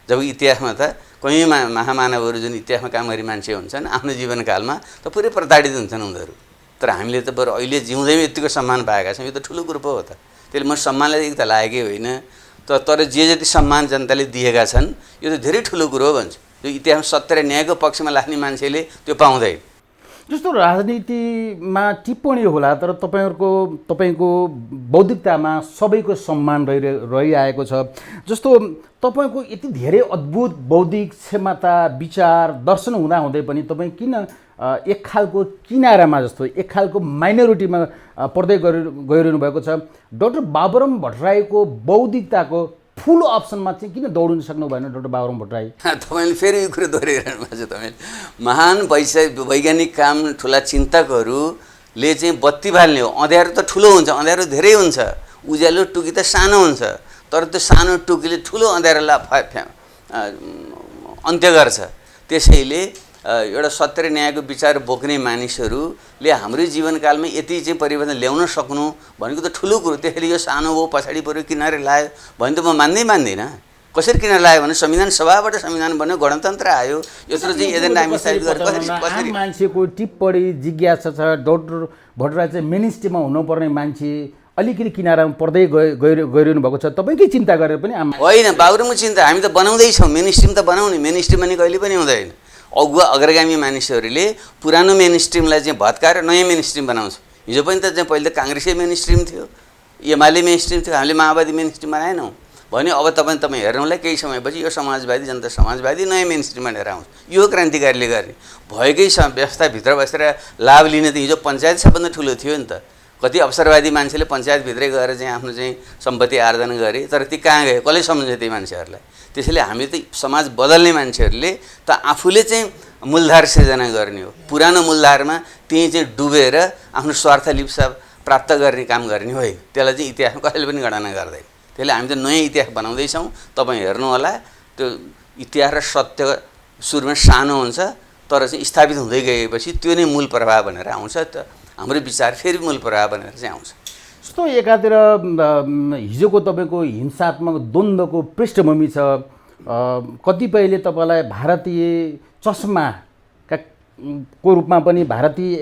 जब इतिहासमा त कयौँ महामानवहरू जुन इतिहासमा काम गर्ने मान्छे हुन्छन् आफ्नो जीवनकालमा त पुरै प्रताडित हुन्छन् उनीहरू। तर हामीले त बरु अहिले जिउँदैमा यतिको सम्मान पाएका छौँ, यो त ठुलो कुरो पो हो त। त्यसले म सम्मानलाई एक त लागेकै होइन, तर जे जति सम्मान जनताले दिएका छन् यो त धेरै ठुलो कुरो हो भन्छु। यो इतिहासमा सत्य र न्यायको पक्षमा लाग्ने मान्छेले त्यो पाउँदैन। जस्तो राजनीतिमा टिप्पणी होला, तर तपाईँको बौद्धिकतामा सबैको सम्मान रहिआएको छ। जस्तो तपाईँको यति धेरै अद्भुत बौद्धिक क्षमता, विचार, दर्शन हुँदाहुँदै पनि तपाईँ किन एक खालको किनारामा जस्तो एक खालको माइनोरिटीमा पर्दै गइरहनु भएको छ? डाक्टर बाबुराम भट्टराईको बौद्धिकताको फुल अप्सनमा चाहिँ किन दौडिन सक्नु भएन डाक्टर बाबुराम भट्टराई? तपाईँले फेरि यो कुरो दोहोऱ्याइरहनु भएको छ। तपाईँले महान वैज्ञानिक काम, ठुला चिन्तकहरूले चाहिँ बत्ती बाल्ने हो। अँध्यारो त ठुलो हुन्छ, अँध्यारो धेरै हुन्छ, उज्यालो टुकी त सानो हुन्छ, तर त्यो सानो टुकीले ठुलो अँध्यारोलाई अन्त्य गर्छ। त्यसैले एउटा सत्य र न्यायको विचार बोक्ने मानिसहरूले हाम्रो जीवनकालमा यति चाहिँ परिवर्तन ल्याउन सक्नु भनेको त ठुलो कुरो। त्यसैले यो सानो हो, पछाडि पऱ्यो, किनारे लायो भने त म मान्दिनँ। कसरी किनारे लायो भने संविधान सभाबाट संविधान बन्यो, गणतन्त्र आयो, यत्रो चाहिँ एजेन्डा हामी साबित गरेर मान्छेको टिप्पणी जिज्ञासा छ। डाक्टर भट्टराई चाहिँ मेन स्ट्रिममा हुनुपर्ने मान्छे अलिकति किनारामा पर्दै गइरहनु भएको छ। तपाईँकै चिन्ता गरेर पनि होइन, बाबुरामको चिन्ता हामी त बनाउँदैछौँ। मेन स्ट्रिम त बनाउने, मेन स्ट्रिम भने कहिले पनि हुँदैन। अग्रगामी मानिसहरूले पुरानो मेन स्ट्रिमलाई चाहिँ भत्काएर नयाँ मेन स्ट्रिम बनाउँछ। हिजो पनि त चाहिँ पहिले त काङ्ग्रेसै मेन स्ट्रिम थियो, एमाले मेन स्ट्रिम थियो, हामीले माओवादी मेन स्ट्रिम बनाएनौँ भने अब तपाईँ हेर्नुलाई केही समयपछि यो समाजवादी, जनता समाजवादी नयाँ मेन स्ट्रिममा लिएर आउँछ। यो क्रान्तिकारीले गर्ने भएकै व्यवस्थाभित्र बसेर लाभ लिने त हिजो पञ्चायत सबभन्दा ठुलो थियो नि त। कति अवसरवादी मान्छेले पञ्चायतभित्रै गएर चाहिँ आफ्नो चाहिँ सम्पत्ति आर्जन गरे, तर ती कहाँ गए, कसले सम्झ्यो ती मान्छेहरूलाई? त्यसैले हामीले त समाज बदल्ने मान्छेहरूले त आफूले चाहिँ मूलधार सिर्जना गर्ने हो। पुरानो मूलधारमा त्यहीँ चाहिँ डुबेर आफ्नो स्वार्थ लिप्सा प्राप्त गर्ने काम गर्ने होइन। त्यसलाई चाहिँ इतिहासमा कसैले पनि गणना गर्दैन। त्यसले हामी त नयाँ इतिहास बनाउँदैछौँ। तपाईँ हेर्नु होला, त्यो इतिहास र सत्य सुरुमा सानो हुन्छ, तर चाहिँ स्थापित हुँदै गएपछि त्यो नै मूल प्रभाव भनेर आउँछ। त हाम्रो विचार फेरि मूल प्रभाव भनेर चाहिँ आउँछ। जस्तो एकातिर हिजोको तपाईँको हिंसात्मक द्वन्द्वको पृष्ठभूमि छ। कतिपयले तपाईँलाई भारतीय चस्माका को रूपमा पनि, भारतीय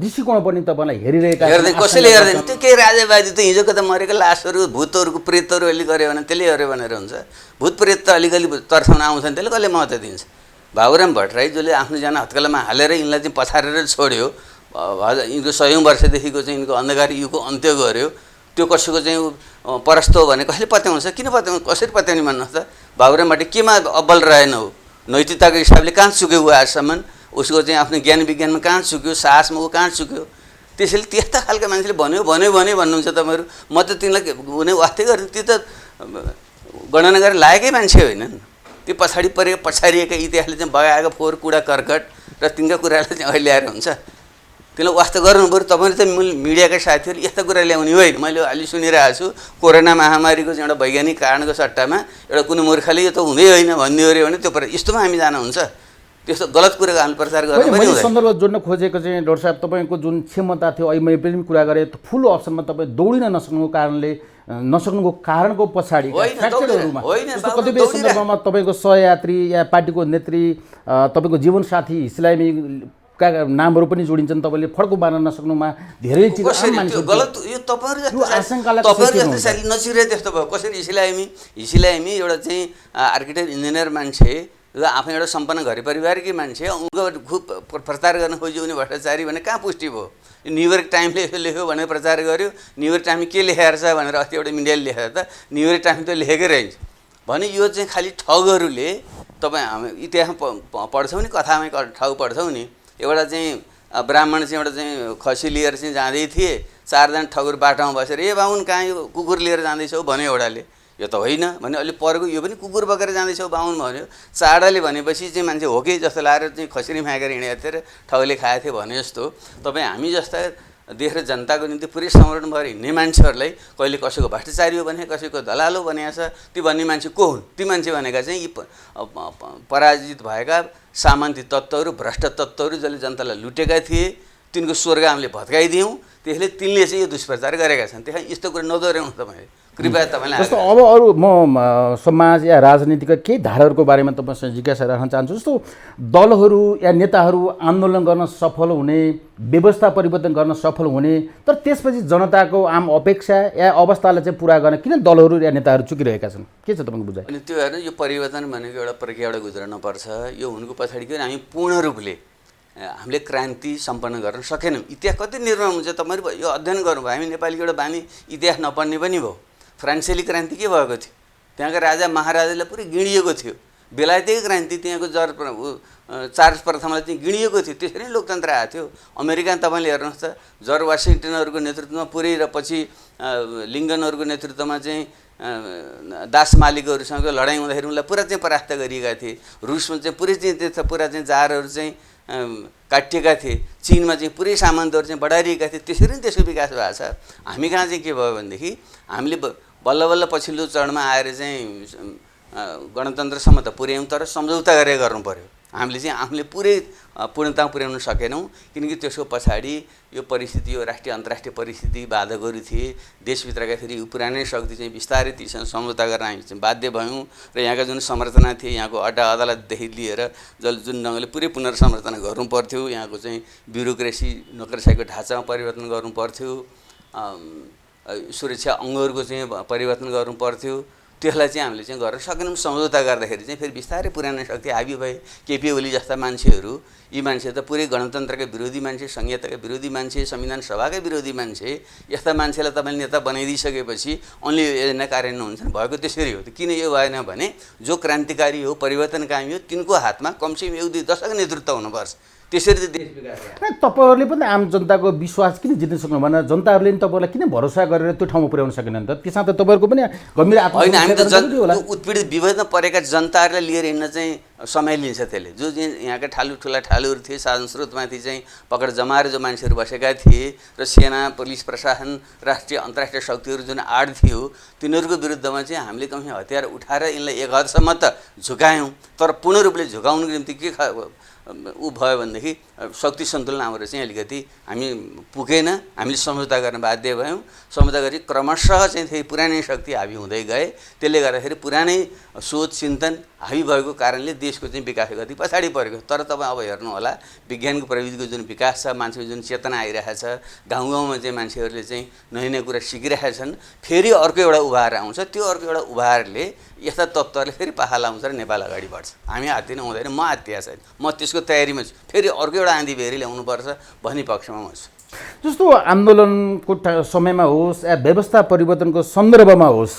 दृष्टिकोण पनि तपाईँलाई हेरिरहेका हेर्दैन। कसैले हेर्दैन। त्यो केही राजावादी त हिजोको त मरेको लासहरू, भूतहरूको प्रेतहरू अहिले गऱ्यो भने त्यसले हेऱ्यो भनेर हुन्छ। भूत प्रेत त अलिकति तर्साउन आउँछन्, त्यसले कसले महत्त्व दिन्छ? बाबुराम भट्टराई जसले आफ्नो जना हत्केलामा हालेर यिनलाई चाहिँ पछारेर छोड्यो, यिनको 100औं वर्षदेखिको चाहिँ यिनको अन्धकार युगको अन्त्य गर्यो, त्यो कसैको चाहिँ परस्त हो भने कसले पत्याउँछ? किन पत्याउनु? कसरी पत्याउने भन्नुहोस् त? बाबुराम भट्टराई केमा अब्बल रहेन हो? नैतिकताको हिसाबले कहाँ चुक्यो ऊ आजसम्म? उसको चाहिँ आफ्नो ज्ञान विज्ञानमा कहाँ चुक्यो? साहसमा ऊ कहाँ चुक्यो? त्यसैले त्यस्ता खालका मान्छेले भन्यो भन्नुहुन्छ तपाईँहरू। म त तिनलाई हुने वास्तै गरेँ। त्यो त गणना गरेर लागेकै मान्छे होइनन्। त्यो पछाडिएका इतिहासले चाहिँ बगाएको फोहोर कुडा कर्कट र तिनका कुरालाई चाहिँ अहिले ल्याएर हुन्छ? त्यसलाई वास्ता गर्नु पऱ्यो। तपाईँले त मिडियाका साथीहरू यस्ता कुरा ल्याउने होइन। मैले अहिले सुनिरहेको छु कोरोना महामारीको चाहिँ एउटा वैज्ञानिक कारणको सट्टामा एउटा कुनै मूर्खले यो त हुँदै होइन भनिदियो अरे भने त्यो यस्तोमा हामी जान हुन्छ? त्यस्तो गलत कुरा हामी प्रचार गर्नु पनि हुँदैन। सन्दर्भ जोड्न खोजेको चाहिँ डाक्टर साहब, तपाईँको जुन क्षमता थियो, अहिले मैले पनि कुरा गरेँ, फुल अप्सनमा तपाईँ दौडिन नसक्नुको कारणको पछाडि कतिपय सन्दर्भमा तपाईँको सहयात्री या पार्टीको नेत्री, तपाईँको जीवनसाथी इस्लामी का नामहरू पनि जोडिन्छन्। तपाईँले फड्को बार्न नसक्नुमा धेरै गलत यो तपाईँहरू जस्तो नचिरे त्यस्तो भयो। कसरी हिसिलाइमी एउटा चाहिँ आर्किटेक्ट इन्जिनियर मान्छे र आफै एउटा सम्पन्न घर परिवारकै मान्छे, उनको खुब प्रचार गर्न खोज्यो उनी भ्रष्टाचारी भने कहाँ पुष्टि भयो? न्युयोर्क टाइमले यसो लेख्यो भनेर प्रचार गर्यो। न्युयोर्क टाइमले के लेखेर छ भनेर अस्ति एउटा मिडियाले लेखेर त न्युयोर्क टाइम त लेखेकै रहन्छ भने यो चाहिँ खालि ठगहरूले। तपाईँ हामी इतिहासमा पढ्छौँ नि, कथामै ठाउँ पढ्छौँ नि, एउटा चाहिँ ब्राह्मण चाहिँ एउटा चाहिँ खसी लिएर चाहिँ जाँदै थिए, 4 जना ठगुर बाटोमा बसेर ए बाहुन कहाँ यो कुकुर लिएर जाँदैछौ भन्यो एउटाले। यो त होइन भने अलि परेको यो पनि कुकुर बोकेर जाँदैछौ बाहुन भन्यो। चाडाले भनेपछि चाहिँ मान्छे हो कि जस्तो लाएर चाहिँ खसिरी फ्याँकेर हिँडेको थियो र ठगले खाएको थियो भने जस्तो तपाईँ हामी जस्ता देश र जनताको निम्ति पुरै समर्पण भएर हिँड्ने मान्छेहरूलाई कहिले कसैको भ्रष्टाचारी हो भने, कसैको दलाल हो भनेको छ। ती भन्ने मान्छे को हुन्? ती मान्छे भनेका चाहिँ यी पराजित भएका सामन्ती तत्त्वहरू, भ्रष्ट तत्त्वहरू जसले जनतालाई लुटेका थिए, तिनको स्वर्ग हामीले भत्काइदियौँ, त्यसले तिनले चाहिँ यो दुष्प्रचार गरेका छन्। त्यहाँ यस्तो कुरा नदोहोऱ्याउनु तपाईँले, कृपया तपाईँले। जस्तो अब अरू म समाज या राजनीतिका केही धाराहरूको बारेमा तपाईँसँग जिज्ञासा राख्न चाहन्छु। जस्तो दलहरू या नेताहरू आन्दोलन गर्न सफल हुने, व्यवस्था परिवर्तन गर्न सफल हुने, तर त्यसपछि जनताको आम अपेक्षा या अवस्थालाई चाहिँ पुरा गर्न किन दलहरू या नेताहरू चुकिरहेका छन्? के छ तपाईँको बुझाइ? अनि त्यो हेर्नु, यो परिवर्तन भनेको एउटा प्रक्रियाबाट गुज्रनुपर्छ। यो हुनुको पछाडि के हामी पूर्ण रूपले हामीले क्रान्ति सम्पन्न गर्न सकेनौँ। इतिहास कति निर्माण हुन्छ तपाईँहरू यो अध्ययन गर्नुभयो। हामी नेपालीको एउटा बानी इतिहास नपढ्ने पनि भयो। फ्रान्सेली क्रान्ति के भएको थियो? त्यहाँका राजा महाराजालाई पुरै गिडिएको थियो। बेलायती क्रान्ति त्यहाँको चार्ल्स प्रथमलाई चाहिँ गिडिएको थियो। त्यसरी लोकतन्त्र आएको थियो। अमेरिका तपाईँले हेर्नुहोस् त, जर्ज वासिङटनहरूको नेतृत्वमा पुरै र पछि लिङ्कनहरूको नेतृत्वमा चाहिँ दास मालिकहरूसँग लडाइँ हुँदाखेरि उनलाई पुरा चाहिँ परास्त गरिएका थिए। रुसमा चाहिँ पुरै चाहिँ त्यो पुरा चाहिँ जारहरू चाहिँ काटिएका थिए। चीनमा चाहिँ पुरै सामन्तहरू चाहिँ बढाइरहेका थिए। त्यसरी नै देशको विकास भएको छ। हामी कहाँ चाहिँ के भयो भनेदेखि हामीले बल्ल बल्ल पछिल्लो चरणमा आएर चाहिँ गणतन्त्रसम्म त पुर्यायौँ, तर सम्झौता गरेर गर्नु पऱ्यो। हामीले चाहिँ आफूले पुरै पूर्णता पुर्याउन सकेनौँ, किनकि त्यसको पछाडि यो परिस्थिति, यो राष्ट्रिय अन्तर्राष्ट्रिय परिस्थिति बाधकहरू थिए। देशभित्रका फेरि यो पुरानै शक्ति चाहिँ बिस्तारै तीसँग सम्झौता गर्न हामी चाहिँ बाध्य भयौँ। र यहाँका जुन संरचना थिए, यहाँको अड्डा अदालतदेखि लिएर जुन ढङ्गले पुरै पुनर्संरचना गर्नु पर्थ्यो, यहाँको चाहिँ ब्युरोक्रेसी नोकरशाहीको ढाँचामा परिवर्तन गर्नु पर्थ्यो, सुरक्षा अङ्गहरूको चाहिँ परिवर्तन गर्नु पर्थ्यो, त्यसलाई चाहिँ हामीले चाहिँ गर्न सकेनौँ। सम्झौता गर्दाखेरि चाहिँ फेरि बिस्तारै पुरानो शक्ति हाबी भए। केपी ओली जस्ता मान्छेहरू, यी मान्छे त पुरै गणतन्त्रका विरोधी मान्छे, संहिताका विरोधी मान्छे, संविधान सभाकै विरोधी मान्छे, यस्ता मान्छेलाई तपाईँले नेता बनाइदिइसकेपछि अन्य योजना कार्यान्वयन हुन्छ नि? भएको त्यसरी हो। किन यो भएन भने जो क्रान्तिकारी हो, परिवर्तनकामी हो, तिनको हातमा कमसेकम 1-2 दशक नेतृत्व हुनुपर्छ। त्यसरी त देश विकास। तपाईँहरूले पनि आम जनताको विश्वास किन जित्न सक्नु भएन? जनताहरूले पनि तपाईँलाई किन भरोसा गरेर त्यो ठाउँमा पुर्याउन सकेन त? त्यसमा त तपाईँहरूको पनि गम्भीर होइन। हामी त उत्पीडित विभेदमा परेका जनताहरूलाई लिएर हिँड्न चाहिँ समय लिन्छ। त्यसले जो यहाँका ठुला ठालुहरू थिए, साधन स्रोतमाथि चाहिँ पकड जमाएर जो मान्छेहरू बसेका थिए, र सेना, पुलिस प्रशासन, राष्ट्रिय अन्तर्राष्ट्रिय शक्तिहरू जुन आड थियो, तिनीहरूको विरुद्धमा चाहिँ हामीले कमसेकम हतियार उठाएर यिनलाई एक हदसम्म त झुकायौँ। तर पूर्ण रूपले झुकाउनुको निम्ति के ऊ भयो भनेदेखि शक्ति सन्तुलन हाम्रो चाहिँ अलिकति हामी पुगेन। हामीले सम्झौता गर्न बाध्य भयौँ। सम्झौता गरी क्रमशः चाहिँ फेरि पुरानै शक्ति हाबी हुँदै गए। त्यसले गर्दाखेरि पुरानै सोच चिन्तन हाबी भएको कारणले देशको चाहिँ विकास गति पछाडि परेको। तर तपाईँ अब हेर्नु होला, विज्ञानको प्रविधिको जुन विकास छ, मान्छेको जुन चेतना आइरहेछ, गाउँ गाउँमा चाहिँ मान्छेहरूले चाहिँ नयाँ नयाँ कुरा सिकिरहेका छन्। फेरि अर्को एउटा उभार आउँछ। त्यो अर्को एउटा उभारले यस्ता तत्त्वहरूले फेरि पाखा लाउँछ र नेपाल अगाडि बढ्छ। हामी हात्ती हुँदैन, म हात्ती छैन, म त्यसको तयारीमा छु। फेरि अर्को एउटा आँधी बेरी ल्याउनुपर्छ भन्ने पक्षमा म छु। जस्तो आन्दोलनको समयमा होस् या व्यवस्था परिवर्तनको सन्दर्भमा होस्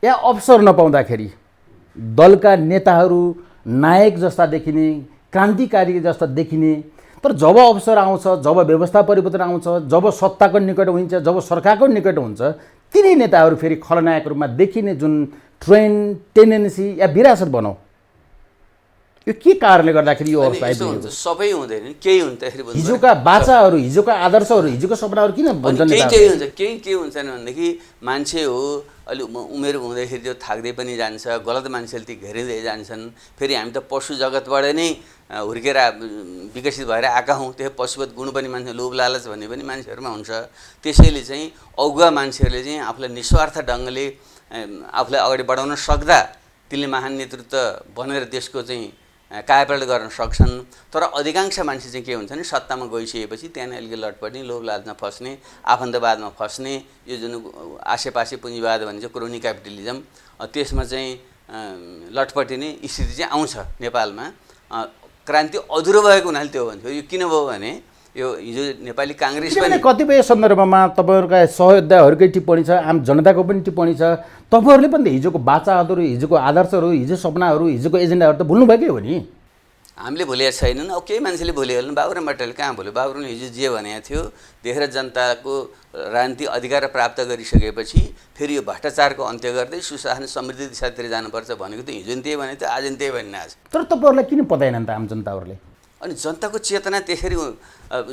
या अवसर नपाउँदाखेरि दलका नेताहरू नायक जस्ता देखिने, क्रान्तिकारी जस्ता देखिने, तर जब अवसर आउँछ, जब व्यवस्था परिवर्तन आउँछ, जब सत्ताको निकट हुन्छ, जब सरकारको निकट हुन्छ, तिनै नेताहरू फेरि खलनायक रूपमा देखिने जुन टेन्डेन्सी या विरासत बनाऊ, यो के कारणले गर्दाखेरि यो अवस्था आइपुग्यो? सबै हुँदैन, केही हुन्छ। हिजोका बाचाहरू, हिजोका आदर्शहरू, हिजोका सपनाहरू किन भन्छन्? केही हुन्छ, केही के हुन्छ भनेदेखि मान्छे हो, अलि उमेर हुँदाखेरि त्यो थाक्दै पनि जान्छ, गलत मान्छेले ती घेरिँदै जान्छन्। फेरि हामी त पशु जगतबाट नै हुर्केर विकसित भएर आएका हौँ। त्यो पशुवत गुण पनि मान्छे, लोभ लालच भन्ने पनि मान्छेहरूमा हुन्छ। त्यसैले चाहिँ अगुवा मान्छेहरूले चाहिँ आफूलाई निस्वार्थ ढङ्गले आफूलाई अगाडि बढाउन सक्दा तिनले महान नेतृत्व बनेर देशको चाहिँ कायापलट गर्न सक्छन्। तर अधिकांश मान्छे चाहिँ के हुन्छ भने सत्तामा गइसकेपछि त्यहाँ अलिकति लटपट्टि, लोभ लालचमा फस्ने, आफन्तवादमा फस्ने, यो जुन आसेपासे पुँजीवाद भनिन्छ, क्रोनी क्यापिटलिजम, त्यसमा चाहिँ लटपट्टि नै स्थिति चाहिँ आउँछ नेपालमा। क्रान्ति अधुरो भएको हुनाले त्यो भन्छु। यो किन भयो भने यो हिजो नेपाली काङ्ग्रेस पनि कतिपय सन्दर्भमा तपाईँहरूका सहयोद्धाहरूकै टिप्पणी छ, आम जनताको पनि टिप्पणी छ। तपाईँहरूले पनि त हिजोको बाचाहरू, हिजोको आदर्शहरू, हिजो सपनाहरू, हिजोको एजेन्डाहरू त भुल्नुभएकै हो नि? हामीले भुलेका छैनन्। अब केही मान्छेले भुलिहाल्नु। बाबुराम भट्टराईले कहाँ भुल्यो? बाबुरामले हिजो जे भनेको थियो, देखेर जनताको राजनीति अधिकार प्राप्त गरिसकेपछि फेरि यो भ्रष्टाचारको अन्त्य गर्दै सुशासन समृद्धि दिशातिर जानुपर्छ भनेको त हिजो नि त्यही भने त आज नि त्यही भनिरहेको छ। तर तपाईँहरूलाई किन पताएनन् त आम जनताहरूले? अनि जनताको चेतना त्यसरी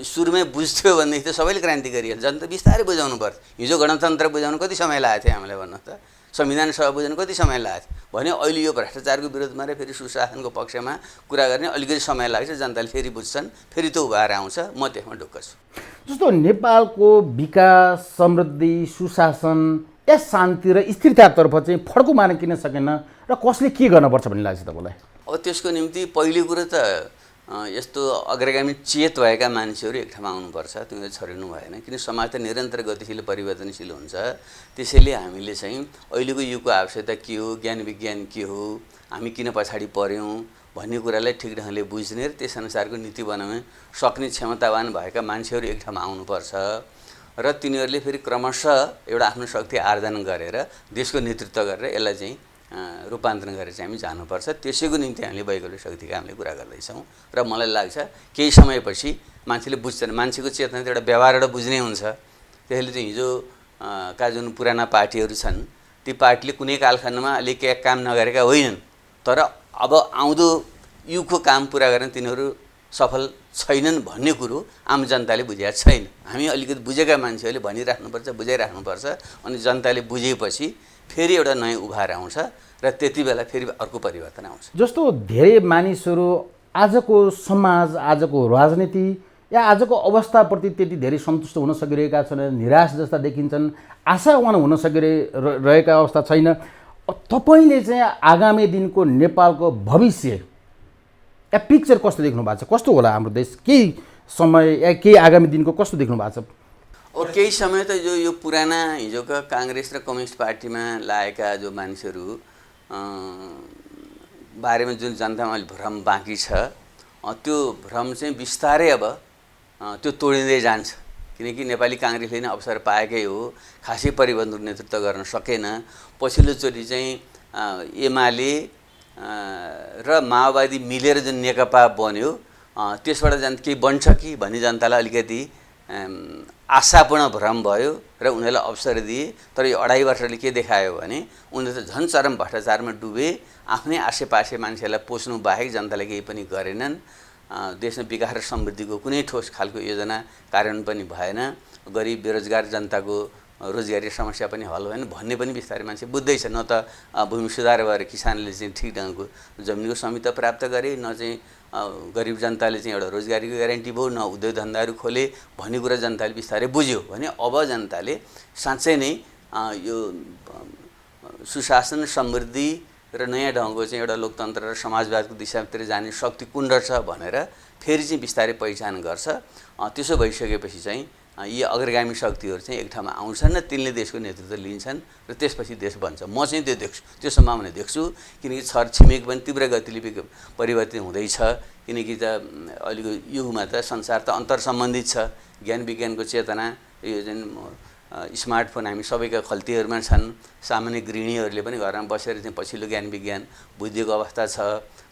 सुरुमै बुझ्थ्यो भनेदेखि त सबैले क्रान्ति गरिहाल्छ। जनता बिस्तारै बुझाउनु पर्छ। हिजो गणतन्त्र बुझाउनु कति समय लागेको थियो हामीलाई भन्नुहोस् त? संविधान सभा बुझ्न कति समय लाग्यो भने अहिले यो भ्रष्टाचारको विरोधमा र फेरि सुशासनको पक्षमा कुरा गर्ने अलिकति समय लाग्छ, जनताले फेरि बुझ्छन्, फेरि त्यो उभाएर आउँछ। म त्यसमा ढुक्क छु। जस्तो नेपालको विकास, समृद्धि, सुशासन या शान्ति र स्थिरतातर्फ चाहिँ फड्को मार्न किन सकेन र कसले के गर्नुपर्छ भन्ने लाग्छ तपाईँलाई? अब त्यसको निम्ति पहिलो कुरो त यस्तो अग्रगामी चेत भएका मान्छेहरू एक ठाउँमा आउनुपर्छ। तिमीले छरिनु भएन, किन समाज त निरन्तर गतिशील परिवर्तनशील हुन्छ। त्यसैले हामीले चाहिँ अहिलेको युगको आवश्यकता के हो, ज्ञान विज्ञान के हो, हामी किन पछाडि पऱ्यौँ भन्ने कुरालाई ठिक ढङ्गले बुझ्ने र त्यसअनुसारको नीति बनाउन सक्ने क्षमतावान भएका मान्छेहरू एक ठाउँमा आउनुपर्छ र तिनीहरूले फेरि क्रमशः एउटा आफ्नो शक्ति आर्जन गरेर देशको नेतृत्व गरेर यसलाई चाहिँ रूपान्तरण गरेर चाहिँ हामी जानुपर्छ। त्यसैको निम्ति हामीले वैकल्पिक शक्तिको हामीले कुरा गर्दैछौँ र मलाई लाग्छ केही समयपछि मान्छेले बुझ्छन्। मान्छेको चेतना त एउटा व्यवहारबाट बुझ्ने हुन्छ। त्यसैले चाहिँ हिजो का जुन पुराना पार्टीहरू छन् ती पार्टीले कुनै कालखण्डमा अलि केही काम नगरेका होइनन्, तर अब आउँदो युगको काम पुरा गर्न तिनीहरू सफल छैनन् भन्ने कुरो आम जनताले बुझेका छैन। हामी अलिकति बुझेका मान्छेहरूले भनिराख्नुपर्छ, बुझाइराख्नुपर्छ, अनि जनताले बुझेपछि फेरि एउटा नयाँ उभार आउँछ र त्यति बेला फेरि अर्को परिवर्तन आउँछ। जस्तो धेरै मानिसहरू आजको समाज, आजको राजनीति या आजको अवस्थाप्रति त्यति धेरै सन्तुष्ट हुन सकिरहेका छैनन्, निराश जस्ता देखिन्छन्, आशावान हुन सकिरहेका अवस्था छैन। तपाईँले चाहिँ आगामी दिनको नेपालको भविष्य या पिक्चर कस्तो देख्नु भएको छ? कस्तो होला हाम्रो देश? केही समय या केही आगामी दिनको कस्तो देख्नु भएको छ? और केही समय त यो पुराना हिजोका काङ्ग्रेस र कम्युनिस्ट पार्टीमा लागेका जो मानिसहरू बारेमा जुन जनतामा अहिले भ्रम बाँकी छ, त्यो भ्रम चाहिँ बिस्तारै अब त्यो तोडिँदै जान्छ। किनकि नेपाली काङ्ग्रेसले नै अवसर पाएकै हो, खासै परिवर्तनको नेतृत्व गर्न सकेन। पछिल्लोचोटि चाहिँ एमाले र माओवादी मिलेर जुन नेकपा बन्यो, त्यसबाट केही बन्छ कि भन्ने जनतालाई अलिकति आशापूर्ण भ्रम भयो र उनीहरूलाई अवसर दिए। तर यो 2.5 वर्षले के देखायो भने उनीहरू त झन् चरम भ्रष्टाचारमा डुबे, आफ्नै आसेपासे मान्छेलाई पोस्नु बाहेक जनताले केही पनि गरेनन्। देशमा विकास र समृद्धिको कुनै ठोस खालको योजना कार्यान्वयन पनि भएन। गरिब बेरोजगार जनताको रोजगारी समस्या पनि हल भएन भन्ने पनि बिस्तारै मान्छे बुझ्दैछ। न त भूमि सुधार भएर किसानले चाहिँ ठिक ढङ्गको जमिनको स्वामित्व प्राप्त गरे, न चाहिँ गरिब जनताले चाहिँ एउटा रोजगारीको ग्यारेन्टी भयो, न उद्योग धन्दाहरू खोले भन्ने कुरा जनताले बिस्तारै बुझ्यो भने अब जनताले साँच्चै नै यो सुशासन, समृद्धि र नयाँ ढङ्गको चाहिँ एउटा लोकतन्त्र र समाजवादको दिशातिर जाने शक्ति कुन रहेछ भनेर फेरि चाहिँ बिस्तारै पहिचान गर्छ। त्यसो भइसकेपछि चाहिँ यी अग्रगामी शक्तिहरू चाहिँ एक ठाउँमा आउँछन् र तिनले देशको नेतृत्व लिन्छन् र त्यसपछि देश बन्छ। म चाहिँ त्यो देख्छु, त्यो सम्भावना देख्छु। किनकि छरछिमेक पनि तीव्र गतिले परिवर्तन हुँदैछ। किनकि त अहिलेको युगमा त संसार त अन्तर सम्बन्धित छ। ज्ञान विज्ञानको चेतना, यो जुन स्मार्टफोन हामी सबैका खल्तीहरूमा छन्। सामान्य गृहिणीहरूले पनि घरमा बसेर चाहिँ पछिल्लो ज्ञान विज्ञान बुझेको अवस्था छ।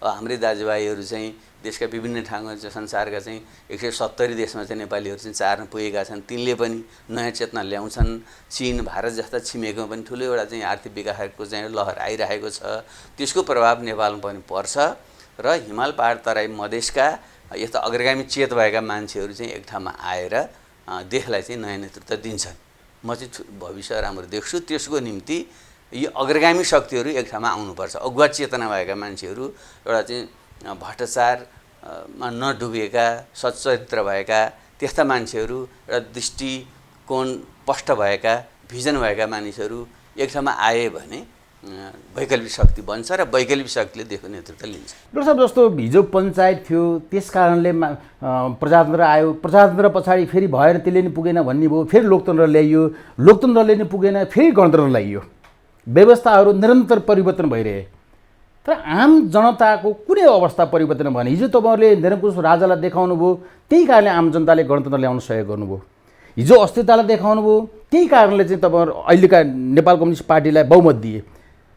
हाम्रै दाजुभाइहरू चाहिँ देशका विभिन्न ठाउँमा चाहिँ संसारका चाहिँ 170 देशमा चाहिँ नेपालीहरू चाहिँ चार्न पुगेका छन्। तिनले पनि नयाँ चेतना ल्याउँछन्। चीन, भारत जस्ता छिमेकमा पनि ठुलो एउटा चाहिँ आर्थिक विकासको चाहिँ लहर आइरहेको छ। त्यसको प्रभाव नेपालमा पनि पर्छ र हिमाल पहाड तराई मधेसका यस्ता अग्रगामी चेत भएका मान्छेहरू चाहिँ एक ठाउँमा आएर देशलाई चाहिँ नयाँ नेतृत्व दिन्छन्। म चाहिँ भविष्य राम्रो देख्छु। त्यसको निम्ति यो अग्रगामी शक्तिहरू एक ठाउँमा आउनुपर्छ। अगुवा चेतना भएका मान्छेहरू, एउटा चाहिँ भ्रष्टाचारमा नडुबेका, सच्चरित्र भएका त्यस्ता मान्छेहरू, एउटा दृष्टिकोण स्पष्ट भएका, भिजन भएका मानिसहरू एक ठाउँमा आए भने वैकल्पिक शक्ति बन्छ र वैकल्पिक शक्तिले देशको नेतृत्व लिन्छ। डक्टर साहब, जस्तो हिजो पञ्चायत थियो, त्यस कारणले प्रजातन्त्र आयो, प्रजातन्त्र पछाडि फेरि भएर त्यसले नि पुगेन भन्ने भयो, फेरि लोकतन्त्र ल्याइयो, लोकतन्त्रले नि पुगेन, फेरि गणतन्त्र ल्याइयो। व्यवस्थाहरू निरन्तर परिवर्तन भइरहे, तर आम जनताको कुनै अवस्था परिवर्तन भएन। हिजो तपाईँहरूले निरङ्कुश राजालाई देखाउनु भयो, त्यही कारणले आम जनताले गणतन्त्र ल्याउन सहयोग गर्नुभयो। हिजो अस्थिरतालाई देखाउनु भयो, त्यही कारणले चाहिँ तपाईँहरू अहिलेका नेपाल कम्युनिस्ट पार्टीलाई बहुमत दिए।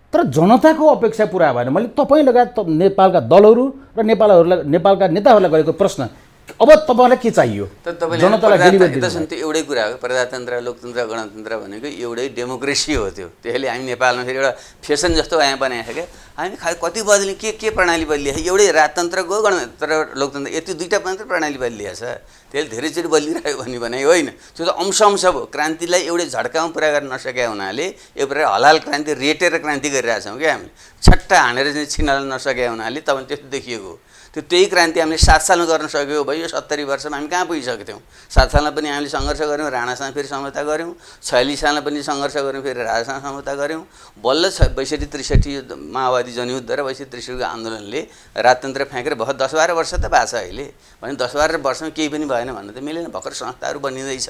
तर जनताको अपेक्षा पुरा भएन। मैले तपाईँ लगायत नेपालका दलहरू र नेपालका नेताहरूलाई गरेको प्रश्न अब तपाईँलाई के चाहियो जनतालाई डेलिभर दिनु त्यो एउटै कुरा हो प्रजातन्त्र लोकतन्त्र गणतन्त्र भनेको एउटै डेमोक्रेसी हो त्यो त्यसले हामी नेपालमा फेरि एउटा फेसन जस्तो यहाँ बनाएको छ क्या हामी कति बदली के प्रणाली बदलिएको छ एउटै राजतन्त्रको गणतन्त्र लोकतन्त्र यति दुईवटा मात्र प्रणाली बदलिएको छ त्यसले धेरैचोटि बदलिरह्यो भन्ने भने होइन त्यो त अंश भयो क्रान्तिलाई एउटै झड्कामा पुरा गर्न नसकेका हुनाले एक प्रकार हलाल क्रान्ति रेटेर क्रान्ति गरिरहेका छौँ क्या हामीले छट्टा हानेर चाहिँ छिनाल्न नसकेका हुनाले तपाईँले त्यस्तो देखिएको त्यही क्रान्ति हामीले 7 सालमा गर्न सक्यो भयो 70 वर्षमा हामी कहाँ पुगिसकेको थियौँ 7 सालमा पनि हामीले सङ्घर्ष गऱ्यौँ राणासँग फेरि समझौता गऱ्यौँ 46 सालमा पनि सङ्घर्ष गऱ्यौँ फेरि राजासँग समझौता गऱ्यौँ बल्ल 62-63 माओवादी जनयुद्ध र 62-63को आन्दोलनले राजतन्त्र फ्याँकेर भर्खर 10-12 वर्ष त भएको छ अहिले भने 10-12 वर्षमा केही पनि भएन भन्नु त मिलेन भर्खर संस्थाहरू बनिँदैछ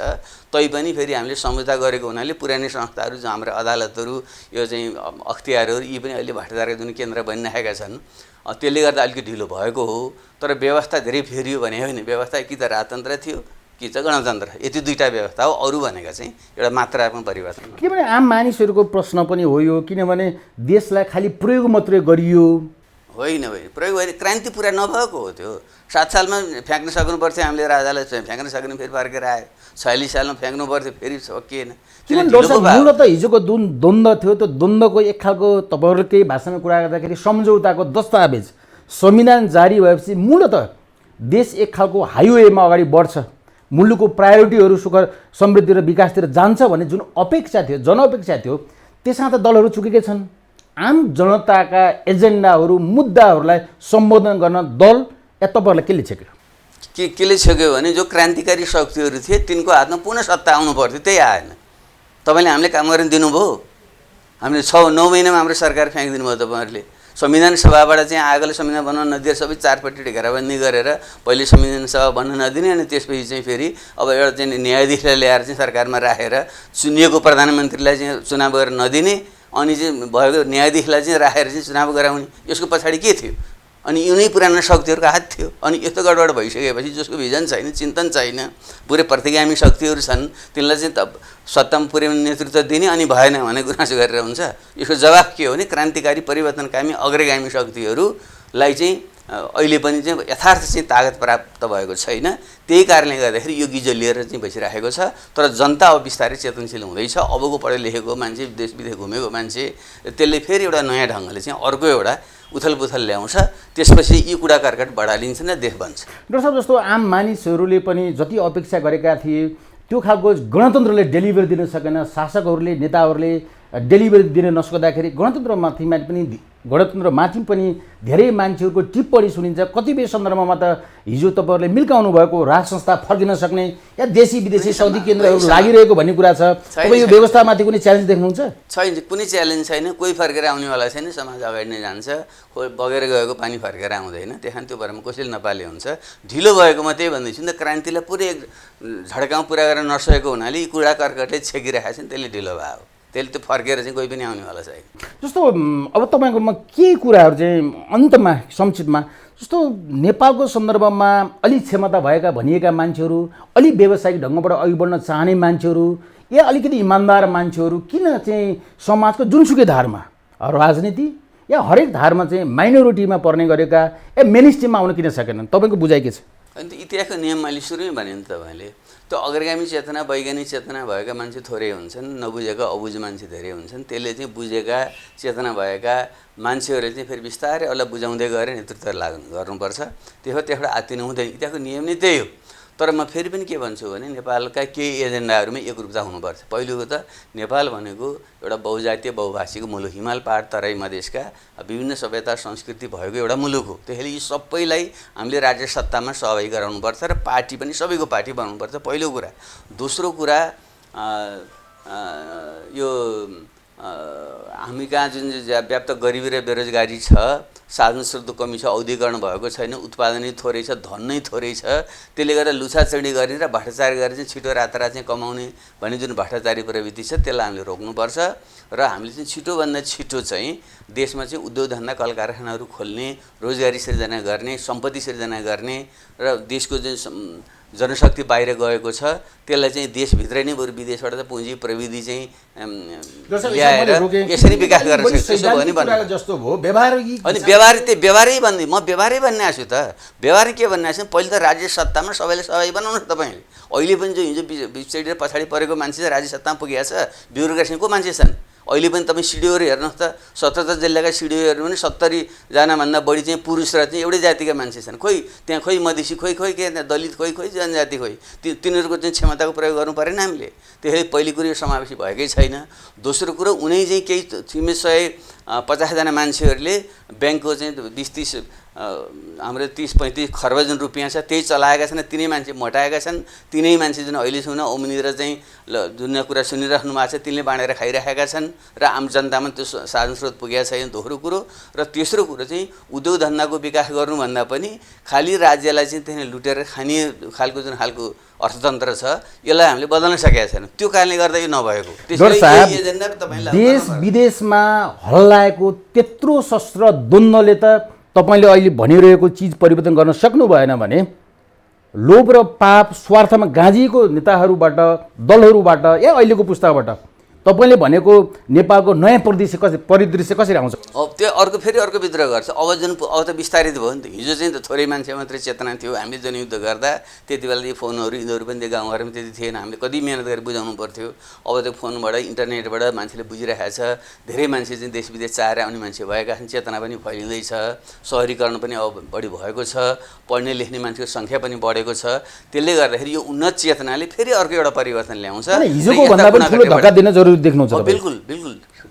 तैपनि फेरि हामीले समझौता गरेको हुनाले पुरानै संस्थाहरू जो हाम्रो अदालतहरू यो चाहिँ अख्तियारहरू यी पनि अहिले भ्रष्टाचारका जुन केन्द्र बनिरहेका छन् त्यसले गर्दा अलिकति ढिलो भएको हो तर व्यवस्था धेरै फेरियो भने होइन व्यवस्था कि त राजतन्त्र थियो कि चाहिँ गणतन्त्र यति दुईटा व्यवस्था हो अरू भनेको चाहिँ एउटा मात्रात्मक परिवर्तन किनभने आम मानिसहरूको प्रश्न पनि हो यो किनभने देशलाई खालि प्रयोग मात्रै गरियो होइन प्रयोग भएर क्रान्ति पुरा नभएको हो त्यो 7 सालमा फ्याँक्न सक्नुपर्थ्यो हामीले राजालाई फ्याँक्न सक्ने फेरि फर्केर आयो 46 सालमा फ्याँक्नु पर्थ्यो फेरि सकिएन मूलत हिजोको जुन द्वन्द्व थियो त्यो द्वन्द्वको एक खालको तपाईँहरूले केही भाषामा कुरा गर्दाखेरि सम्झौताको दस्तावेज संविधान जारी भएपछि मूलत देश एक खालको हाइवेमा अगाडि बढ्छ मुलुकको प्रायोरिटीहरू सुख समृद्धि र विकासतिर जान्छ भन्ने जुन अपेक्षा थियो जनअपेक्षा थियो त्यसमा त दलहरू चुकेकै छन् आम जनताका एजेन्डाहरू मुद्दाहरूलाई सम्बोधन गर्न दल या तपाईँहरूलाई के लिछक्यो केले छक्यो भने जो क्रान्तिकारी शक्तिहरू थिए तिनको हातमा पुनः सत्ता आउनु पर्थ्यो त्यही आएन तपाईँले हामीले काम गरेर दिनुभयो हामीले 6-9 महिनामा हाम्रो सरकार फ्याँकिदिनु भयो तपाईँहरूले संविधान सभाबाट चाहिँ आगोले संविधान बनाउन नदिएर सबै चारपट्टि घेराबन्दी गरेर पहिले संविधान सभा बन्न नदिने अनि त्यसपछि चाहिँ फेरि अब एउटा चाहिँ न्यायाधीशलाई ल्याएर चाहिँ सरकारमा राखेर चुनिएको प्रधानमन्त्रीलाई चाहिँ चुनाव गरेर नदिने अनि चाहिँ भएको न्यायाधीशलाई चाहिँ राखेर चाहिँ चुनाव गराउने यसको पछाडि के थियो अनि यिनै पुरानो शक्तिहरूको हात थियो अनि यस्तो गडबड भइसकेपछि जसको भिजन छैन चिन्तन छैन पुरै प्रतिगामी शक्तिहरू छन् तिनलाई चाहिँ सत्तामा पुर्याउने नेतृत्व दिने अनि भएन भने गुनासो गरेर हुन्छ यसको जवाफ के हो भने क्रान्तिकारी परिवर्तनकामी अग्रगामी शक्तिहरूलाई चाहिँ अहिले पनि चाहिँ यथार्थ चाहिँ तागत प्राप्त भएको छैन त्यही कारणले गर्दाखेरि यो गिजो लिएर चाहिँ बसिरहेको छ तर जनता अब बिस्तारै चेतनशील हुँदैछ अबको पढे लेखेको मान्छे देश विदेश घुमेको मान्छे त्यसले फेरि एउटा नयाँ ढङ्गले चाहिँ अर्को एउटा उथलपुथल ल्याउँछ त्यसपछि यी कुरा कर्कट बढालिन्छन् र देश बन्छ डाक्टर साहब जस्तो आम मानिसहरूले पनि जति अपेक्षा गरेका थिए त्यो खालको गणतन्त्रले डेलिभरी दिन सकेन शासकहरूले नेताहरूले डेलिभरी दिन नसक्दाखेरि गणतन्त्रमाथि पनि धेरै मान्छेहरूको टिप्पणी सुनिन्छ कतिपय सन्दर्भमा त हिजो तपाईँहरूले मिल्काउनु भएको राज संस्था फर्किन सक्ने या देशी विदेशी सौदी केन्द्रहरू लागिरहेको भन्ने कुरा छ तपाईँ यो व्यवस्थामाथि कुनै च्यालेन्ज देख्नुहुन्छ छैन कुनै च्यालेन्ज छैन कोही फर्केर आउनेवाला छैन समाज अगाडि नै जान्छ बगेर गएको पानी फर्केर आउँदैन त्यहाँ त्यो भरमा कसैले नपाले हुन्छ ढिलो भएको म त्यही भन्दैछु नि त क्रान्तिलाई पुरै झड्काउँ पुरा गर्न नसकेको हुनाले यी कुरा कर्कटले छेकिरहेका छन् त्यसले ढिलो भयो त्यसले त्यो फर्केर चाहिँ कोही पनि आउनेवाला छैन जस्तो अब तपाईँकोमा के कुराहरू चाहिँ अन्तमा संक्षिप्तमा जस्तो नेपालको सन्दर्भमा अलि क्षमता भएका भनिएका मान्छेहरू अलि व्यावसायिक ढङ्गबाट अघि बढ्न चाहने मान्छेहरू या अलिकति इमान्दार मान्छेहरू किन चाहिँ समाजको जुनसुकै धारमा राजनीति या हरेक धारमा चाहिँ माइनोरिटीमा पर्ने गरेका या मेन स्ट्रिममा आउन किन सकेनन् तपाईँको बुझाइ के छ अनि इतिहासको नियम मैले सुरुमै भने नि तपाईँले त्यो अग्रगामी चेतना वैज्ञानिक चेतना भएका मान्छे थोरै हुन्छन् नबुझेका अबुझ मान्छे धेरै हुन्छन् त्यसले चाहिँ बुझेका चेतना भएका मान्छेहरूले चाहिँ फेरि बिस्तारै अरूलाई बुझाउँदै गएर नेतृत्व गर्नुपर्छ त्यसबाट आत्तिनु हुँदैन इतिहासको नियम नै त्यही हो तर म फेरि पनि के भन्छु भने नेपालका केही एजेन्डाहरूमा एकरूपता हुनुपर्छ पहिलोको त नेपाल भनेको एउटा बहुजातीय बहुभाषीको मुलुक हिमाल पहाड तराई मधेसका विभिन्न सभ्यता संस्कृति भएको एउटा मुलुक हो त्यसैले यी सबैलाई हामीले राज्य सत्तामा सहभागी गराउनुपर्छ र पार्टी पनि सबैको पार्टी बनाउनुपर्छ पहिलो कुरा दोस्रो कुरा यो हामी कहाँ जुन व्याप्त गरिबी र बेरोजगारी छ साधन स्रोतको कमी छ औद्योगिकरण भएको छैन उत्पादनै थोरै छ धन नै थोरै छ त्यसले गर्दा लुछाचुडी गर्ने र भ्रष्टाचार गरेर चाहिँ छिटो रातारात चाहिँ कमाउने भन्ने जुन भ्रष्टाचारी प्रवृत्ति छ त्यसलाई हामीले रोक्नुपर्छ र हामीले चाहिँ छिटोभन्दा छिटो चाहिँ देशमा चाहिँ उद्योग धन्दा कल कारखानाहरू खोल्ने रोजगारी सिर्जना गर्ने सम्पत्ति सिर्जना गर्ने र देशको जुन जनशक्ति बाहिर गएको छ त्यसलाई चाहिँ देशभित्रै नै बरु विदेशबाट चाहिँ पुँजी प्रविधि चाहिँ ल्याएर यसरी विकास गर्न सक्छ त्यसो भने भन्नु जस्तो भयो व्यवहारिक अनि व्यवहारै भन्ने म व्यवहारै भन्ने आछु त व्यवहार के भन्ने आछु पहिले त राज्य सत्तामा सबैले सबै बनाउनु तपाईँले अहिले पनि जो हिजो बिचडी पछाडि परेको मान्छे चाहिँ राज्य सत्तामा पुगेको छ ब्युरोक्रेसीको मान्छे छन् अहिले पनि तपाईँ सिडिओहरू हेर्नुहोस् त 77 जिल्लाका सिडिओहरू पनि 70 जनाभन्दा बढी चाहिँ पुरुष र चाहिँ एउटै जातिका मान्छे छन् खोइ त्यहाँ खोइ मधेसी खोइ के दलित खोइ जनजाति खोइ तिनीहरूको चाहिँ क्षमताको प्रयोग गर्नु परेन हामीले त्यसैले पहिलो कुरो समावेशी भएकै छैन दोस्रो कुरो उनै चाहिँ केही 150 जना मान्छेहरूले ब्याङ्कको चाहिँ 20-30 हाम्रो 30-35 खर्ब जुन रुपियाँ छ त्यही चलाएका छन् तिनै मान्छे मोटाएका छन् तिनै मान्छे जुन अहिलेसम्म उम्निएर चाहिँ जुन कुरा सुनिराख्नु भएको छ तिनले बाँडेर खाइरहेका छन् र आम जनतामा त्यो साधन स्रोत पुगेको छैन दोस्रो कुरो र तेस्रो कुरो चाहिँ उद्योग धन्दाको विकास गर्नुभन्दा पनि खालि राज्यलाई चाहिँ त्यहाँ लुटेर खाने खालको जुन खालको अर्थतन्त्र छ यसलाई हामीले बदल्न सकेका छैनौँ त्यो कारणले गर्दा यो नभएको देश विदेशमा हल्लाएको त्यत्रो शस्त्र द्वन्द्वले त तपाईले अहिले भनिरहेको चिज परिवर्तन गर्न सक्नु भएन भने लोभ र पाप स्वार्थमा गाँजिएको नेताहरूबाट दलहरूबाट या अहिलेको पुस्ताबाट तपाईले भनेको नेपालको नयाँ परिदृश्य कसरी आउँछ अब त्यो फेरि अर्को विद्रोह गर्छ अब त विस्तारित भयो नि त हिजो चाहिँ त थोरै मान्छे मात्रै चेतना थियो हामीले जनयुद्ध गर्दा त्यति बेला यो फोनहरू यिनीहरू पनि त्यो गाउँघरमा त्यति थिएन हामीले कति मेहनत गरेर बुझाउनु पर्थ्यो अब त्यो फोनबाट इन्टरनेटबाट मान्छेले बुझिरहेको छ धेरै मान्छे चाहिँ देश विदेश चाहेर आउने मान्छे भएका छन् चेतना पनि फैलिँदैछ सहरीकरण पनि अब बढी भएको छ पढ्ने लेख्ने मान्छेको सङ्ख्या पनि बढेको छ त्यसले गर्दाखेरि यो उन्नत चेतनाले फेरि अर्को एउटा परिवर्तन ल्याउँछ हिजोको भन्दा पनि ठुलो धक्का दिन जरुरी देख्नुहुन्छ बिल्कुल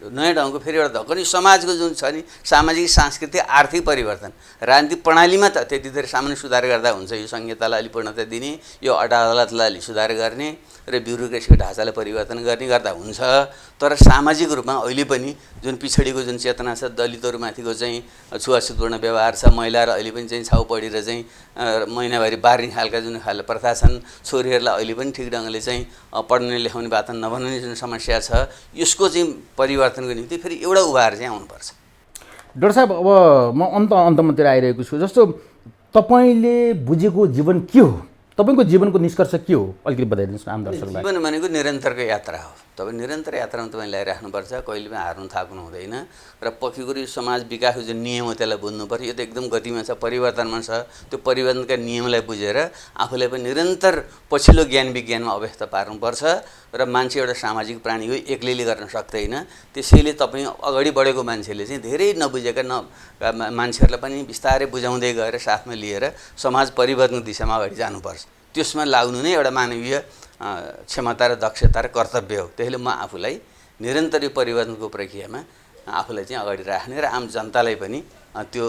नयाँ ढङ्गको फेरि एउटा धक्का अनि समाजको जुन छ नि सामाजिक सांस्कृतिक आर्थिक परिवर्तन राजनीतिक प्रणालीमा त त्यति धेरै सामान्य सुधार गर्दा हुन्छ यो संहितालाई अलि पूर्णता दिने यो अदालतलाई अलि सुधार गर्ने र ब्युरोक्रेसीको ढाँचालाई परिवर्तन गर्ने गर्दा हुन्छ तर सामाजिक रूपमा अहिले पनि जुन पिछडिको जुन चेतना छ दलितहरूमाथिको चाहिँ छुवाछुतपूर्ण व्यवहार छ महिलाहरू अहिले पनि चाहिँ छाउपडी र चाहिँ महिनाभरि बार्ने खालका जुन खाले प्रथा छन् छोरीहरूलाई अहिले पनि ठिक ढङ्गले चाहिँ पढ्ने लेखाउने वातावरण नबनाउने जुन समस्या छ यसको चाहिँ परिवर्तनको निम्ति फेरि एउटा उभार चाहिँ आउनुपर्छ डाक्टर साहब अब म अन्तमातिर आइरहेको छु जस्तो तपाईँले बुझेको जीवन के हो तपाईको जीवनको निष्कर्ष के हो अलिकति बताइदिनुहोस् आम दर्शकलाई जीवन भनेको निरन्तरको यात्रा हो तपाईँ निरन्तर यात्रामा तपाईँ ल्याइराख्नुपर्छ कहिले पनि हार्नु थाक्नु हुँदैन र पक्की कुरो समाज विकासको जुन नियम हो त्यसलाई बुझ्नुपर्छ यो त एकदम गतिमा छ परिवर्तनमा छ त्यो परिवर्तनका नियमलाई बुझेर आफूलाई पनि निरन्तर पछिल्लो ज्ञान विज्ञानमा अभ्यस्त पार्नुपर्छ र मान्छे एउटा सामाजिक प्राणी हो एक्लैले गर्न सक्दैन त्यसैले तपाईँ अगाडि बढेको मान्छेले चाहिँ धेरै नबुझेका मान्छेहरूलाई पनि बिस्तारै बुझाउँदै गएर साथमा लिएर समाज परिवर्तनको दिशामा अगाडि जानुपर्छ त्यसमा लाग्नु नै एउटा मानवीय क्षमता र दक्षता र कर्तव्य हो त्यसैले म आफूलाई निरन्तर यो परिवर्तनको प्रक्रियामा आफूलाई चाहिँ अगाडि राख्ने र आम जनतालाई पनि त्यो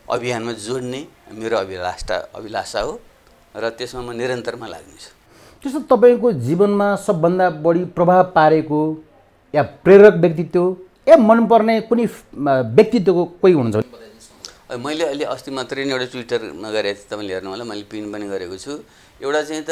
अभियानमा जोड्ने मेरो अभिलाषा हो र त्यसमा म निरन्तरमा लाग्नेछु त्यस्तो तपाईँको जीवनमा सबभन्दा बढी प्रभाव पारेको या प्रेरक व्यक्तित्व या मनपर्ने कुनै व्यक्तित्वको कोही हुनुहुन्छ मैले अहिले अस्ति मात्रै नै एउटा ट्विटरमा गरेको थिएँ तपाईँले हेर्नु होला मैले पिन पनि गरेको छु एउटा चाहिँ त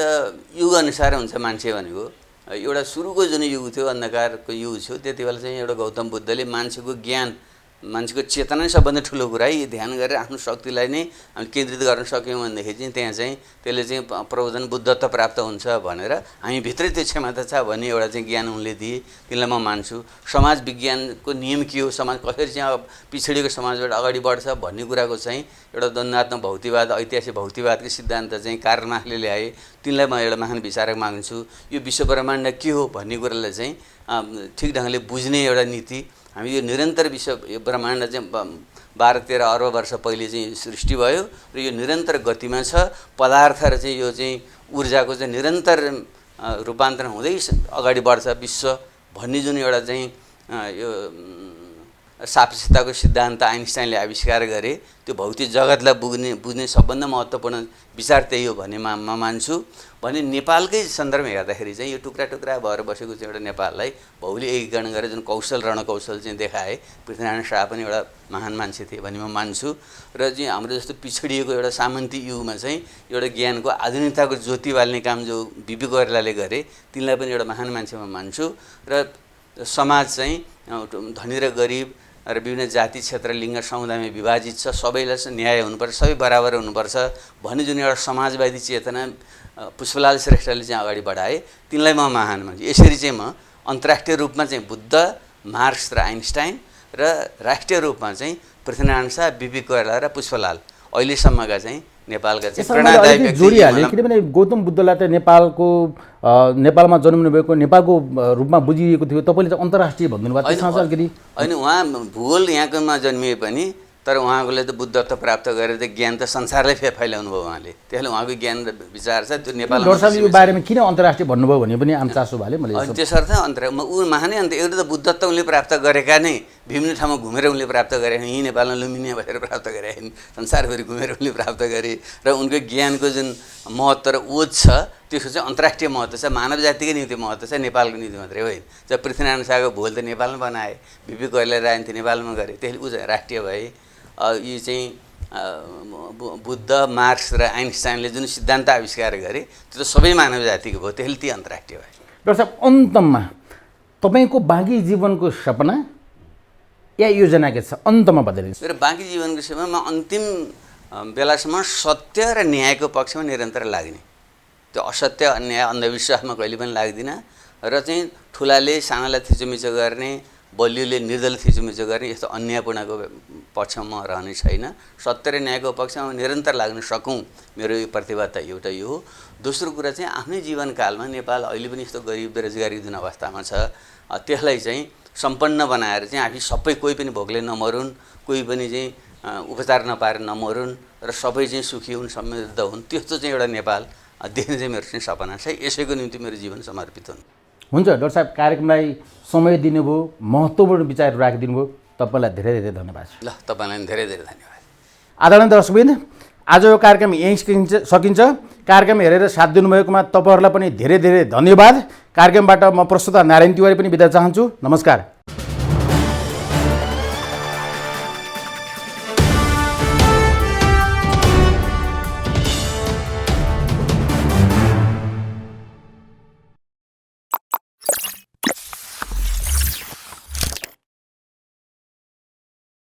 युग अनुसार हुन्छ मान्छे भनेको एउटा सुरुको जुन युग थियो अन्धकारको युग थियो त्यति बेला चाहिँ एउटा गौतम बुद्धले मान्छेको ज्ञान मान्छेको चेतना नै सबभन्दा ठुलो कुरा है ध्यान गरेर आफ्नो शक्तिलाई नै हामी केन्द्रित गर्न सक्यौँ भनेदेखि चाहिँ त्यहाँ चाहिँ त्यसले चाहिँ प्रबोधन बुद्धत्व प्राप्त हुन्छ भनेर हामीभित्रै त्यो क्षमता छ भन्ने एउटा चाहिँ ज्ञान उनले दिए त्यसलाई म मान्छु समाज विज्ञानको नियम के हो समाज कसरी चाहिँ अब पिछडिको समाजबाट अगाडि बढ्छ भन्ने कुराको चाहिँ एउटा द्वन्द्वात्मक भौतिकवाद ऐतिहासिक भौतिकवादको सिद्धान्त चाहिँ कार्ल मार्क्सले ल्याए तिनलाई म एउटा महान विचारक माग्छु यो विश्व ब्रह्माण्ड के हो भन्ने कुरालाई चाहिँ ठिक ढङ्गले बुझ्ने एउटा नीति हामी यो निरन्तर विश्व यो ब्रह्माण्ड चाहिँ 12-13 अर्ब वर्ष पहिले चाहिँ सृष्टि भयो र यो निरन्तर गतिमा छ पदार्थ र चाहिँ यो चाहिँ ऊर्जाको चाहिँ निरन्तर रूपान्तरण हुँदै अगाडि बढ्छ विश्व भन्ने जुन एउटा चाहिँ यो सापेक्षताको सिद्धान्त आइन्स्टाइनले आविष्कार गरे त्यो भौतिक जगतलाई बुझ्ने सबभन्दा महत्त्वपूर्ण विचार त्यही हो भन्ने म मान्छु भने नेपालकै सन्दर्भमा हेर्दाखेरि चाहिँ यो टुक्रा टुक्रा भएर बसेको चाहिँ एउटा नेपाललाई भौगोलिक एकीकरण गरेर जुन कौशल रणकौशल चाहिँ देखाए पृथ्वीनारायण शाह पनि एउटा महान मान्छे थिए भन्ने म मान्छु र चाहिँ हाम्रो जस्तो पिछडिएको एउटा सामन्ती युगमा चाहिँ एउटा ज्ञानको आधुनिकताको ज्योति बाल्ने काम जो बिपी कोइरालाले गरे तिनलाई पनि एउटा महान मान्छे म मान्छु र समाज चाहिँ धनी र गरिब र विभिन्न जाति क्षेत्र लिङ्ग समुदायमा विभाजित छ, सबैलाई न्याय हुनुपर्छ, सबै बराबर हुनुपर्छ भन्ने जुन एउटा समाजवादी चेतना पुष्पलाल श्रेष्ठले चाहिँ अगाडि बढाए, तिनलाई म महान मान्छु। यसरी चाहिँ म अन्तर्राष्ट्रिय रूपमा चाहिँ बुद्ध, मार्क्स र आइन्स्टाइन र राष्ट्रिय रूपमा चाहिँ पृथ्वीनारायण शाह, बिपी कोइराला र पुष्पलाल अहिलेसम्मका चाहिँ नेपालका चाहिँ प्रेरणादायी व्यक्ति जोडिहालेँ। किनभने गौतम बुद्धलाई त नेपालमा जन्मिनु भएको, नेपालको रूपमा बुझिएको थियो, तपाईँले चाहिँ अन्तर्राष्ट्रिय भनिदिनु भएको त्यसमा चाहिँ अलिकति होइन, उहाँ भूगोल यहाँकोमा जन्मिए पनि तर उहाँकोले त बुद्धत्व प्राप्त गरेर त ज्ञान त संसारलाई फैलाउनु भयो उहाँले, त्यसले उहाँको ज्ञान र विचार छ त्यो नेपालमा। डक्टर साहब यो बारेमा किन अन्तर्राष्ट्रिय भन्नुभयो भने पनि आम चासो भाले मैले त्यसर्थ ऊ महानै अन्त एउटा त बुद्धत्व उनले प्राप्त गरेका नै विभिन्न ठाउँमा घुमेर उनले प्राप्त गरे, यहीँ नेपालमा लुम्बिनी भएर प्राप्त गरे, संसारभरि घुमेर उनले प्राप्त गरे र उनको ज्ञानको जुन महत्त्व र ओज छ त्यसको चाहिँ अन्तर्राष्ट्रिय महत्त्व छ, मानव जातिकै निम्ति महत्त्व छ, नेपालको निम्ति मात्रै होइन। जब पृथ्वीनारायण शाहको भूगोल त नेपालमा बनाए, बिपी कोइराला राजनीति नेपालमा गरे, त्यसले ऊ चाहिँ राष्ट्रिय भए। यी चाहिँ बुद्ध, मार्क्स र आइन्स्टाइनले जुन सिद्धान्त आविष्कार गरे त्यो त सबै मानव जातिको भयो, त्यसले ती अन्तर्राष्ट्रिय भए। डक्टर साहब अन्तमा तपाईँको बाँकी जीवनको सपना या योजना के छ अन्तमा बताइदिनुहोस्। मेरो बाँकी जीवनको समयमा अन्तिम बेलासम्म सत्य र न्यायको पक्षमा निरन्तर लाग्ने, त्यो असत्य अन्याय अन्धविश्वासमा कहिले पनि लाग्दिनँ र चाहिँ ठुलाले सानालाई थिचोमिचो गर्ने, बलियोले निर्दल थिचोमिचो गर्ने यस्तो अन्यायपूर्णको पक्षमा म रहने छैन। सत्य र न्यायको पक्षमा निरन्तर लाग्न सकौँ, मेरो यो प्रतिबद्धता एउटा यो हो। दोस्रो कुरा चाहिँ आफ्नै जीवनकालमा नेपाल अहिले पनि यस्तो गरिब बेरोजगारी जुन अवस्थामा छ त्यसलाई चाहिँ सम्पन्न बनाएर चाहिँ हामी सबै कोही पनि भोकले नमरुन्, कोही पनि चाहिँ उपचार नपाएर नमरुन् र सबै चाहिँ सुखी हुन्, समृद्ध हुन्, त्यस्तो चाहिँ एउटा नेपाल देख्ने चाहिँ मेरो चाहिँ सपना छ। यसैको निम्ति मेरो जीवन समर्पित हुन्। हुन्छ डक्टर साहब, कार्यक्रमलाई समय दिनुभयो, महत्त्वपूर्ण विचार राखिदिनु भयो, तपाईँलाई धेरै धेरै धन्यवाद। ल, तपाईँलाई धेरै धेरै धन्यवाद। आदरणीय दर्शकवृन्द, आज यो कार्यक्रम यहीँ सकिन्छ। कार्यक्रम हेरेर साथ दिनुभएकोमा तपाईँहरूलाई पनि धेरै धेरै धन्यवाद। कार्यक्रमबाट म प्रस्तुता नारायण तिवारी पनि बिदा चाहन्छु। नमस्कार।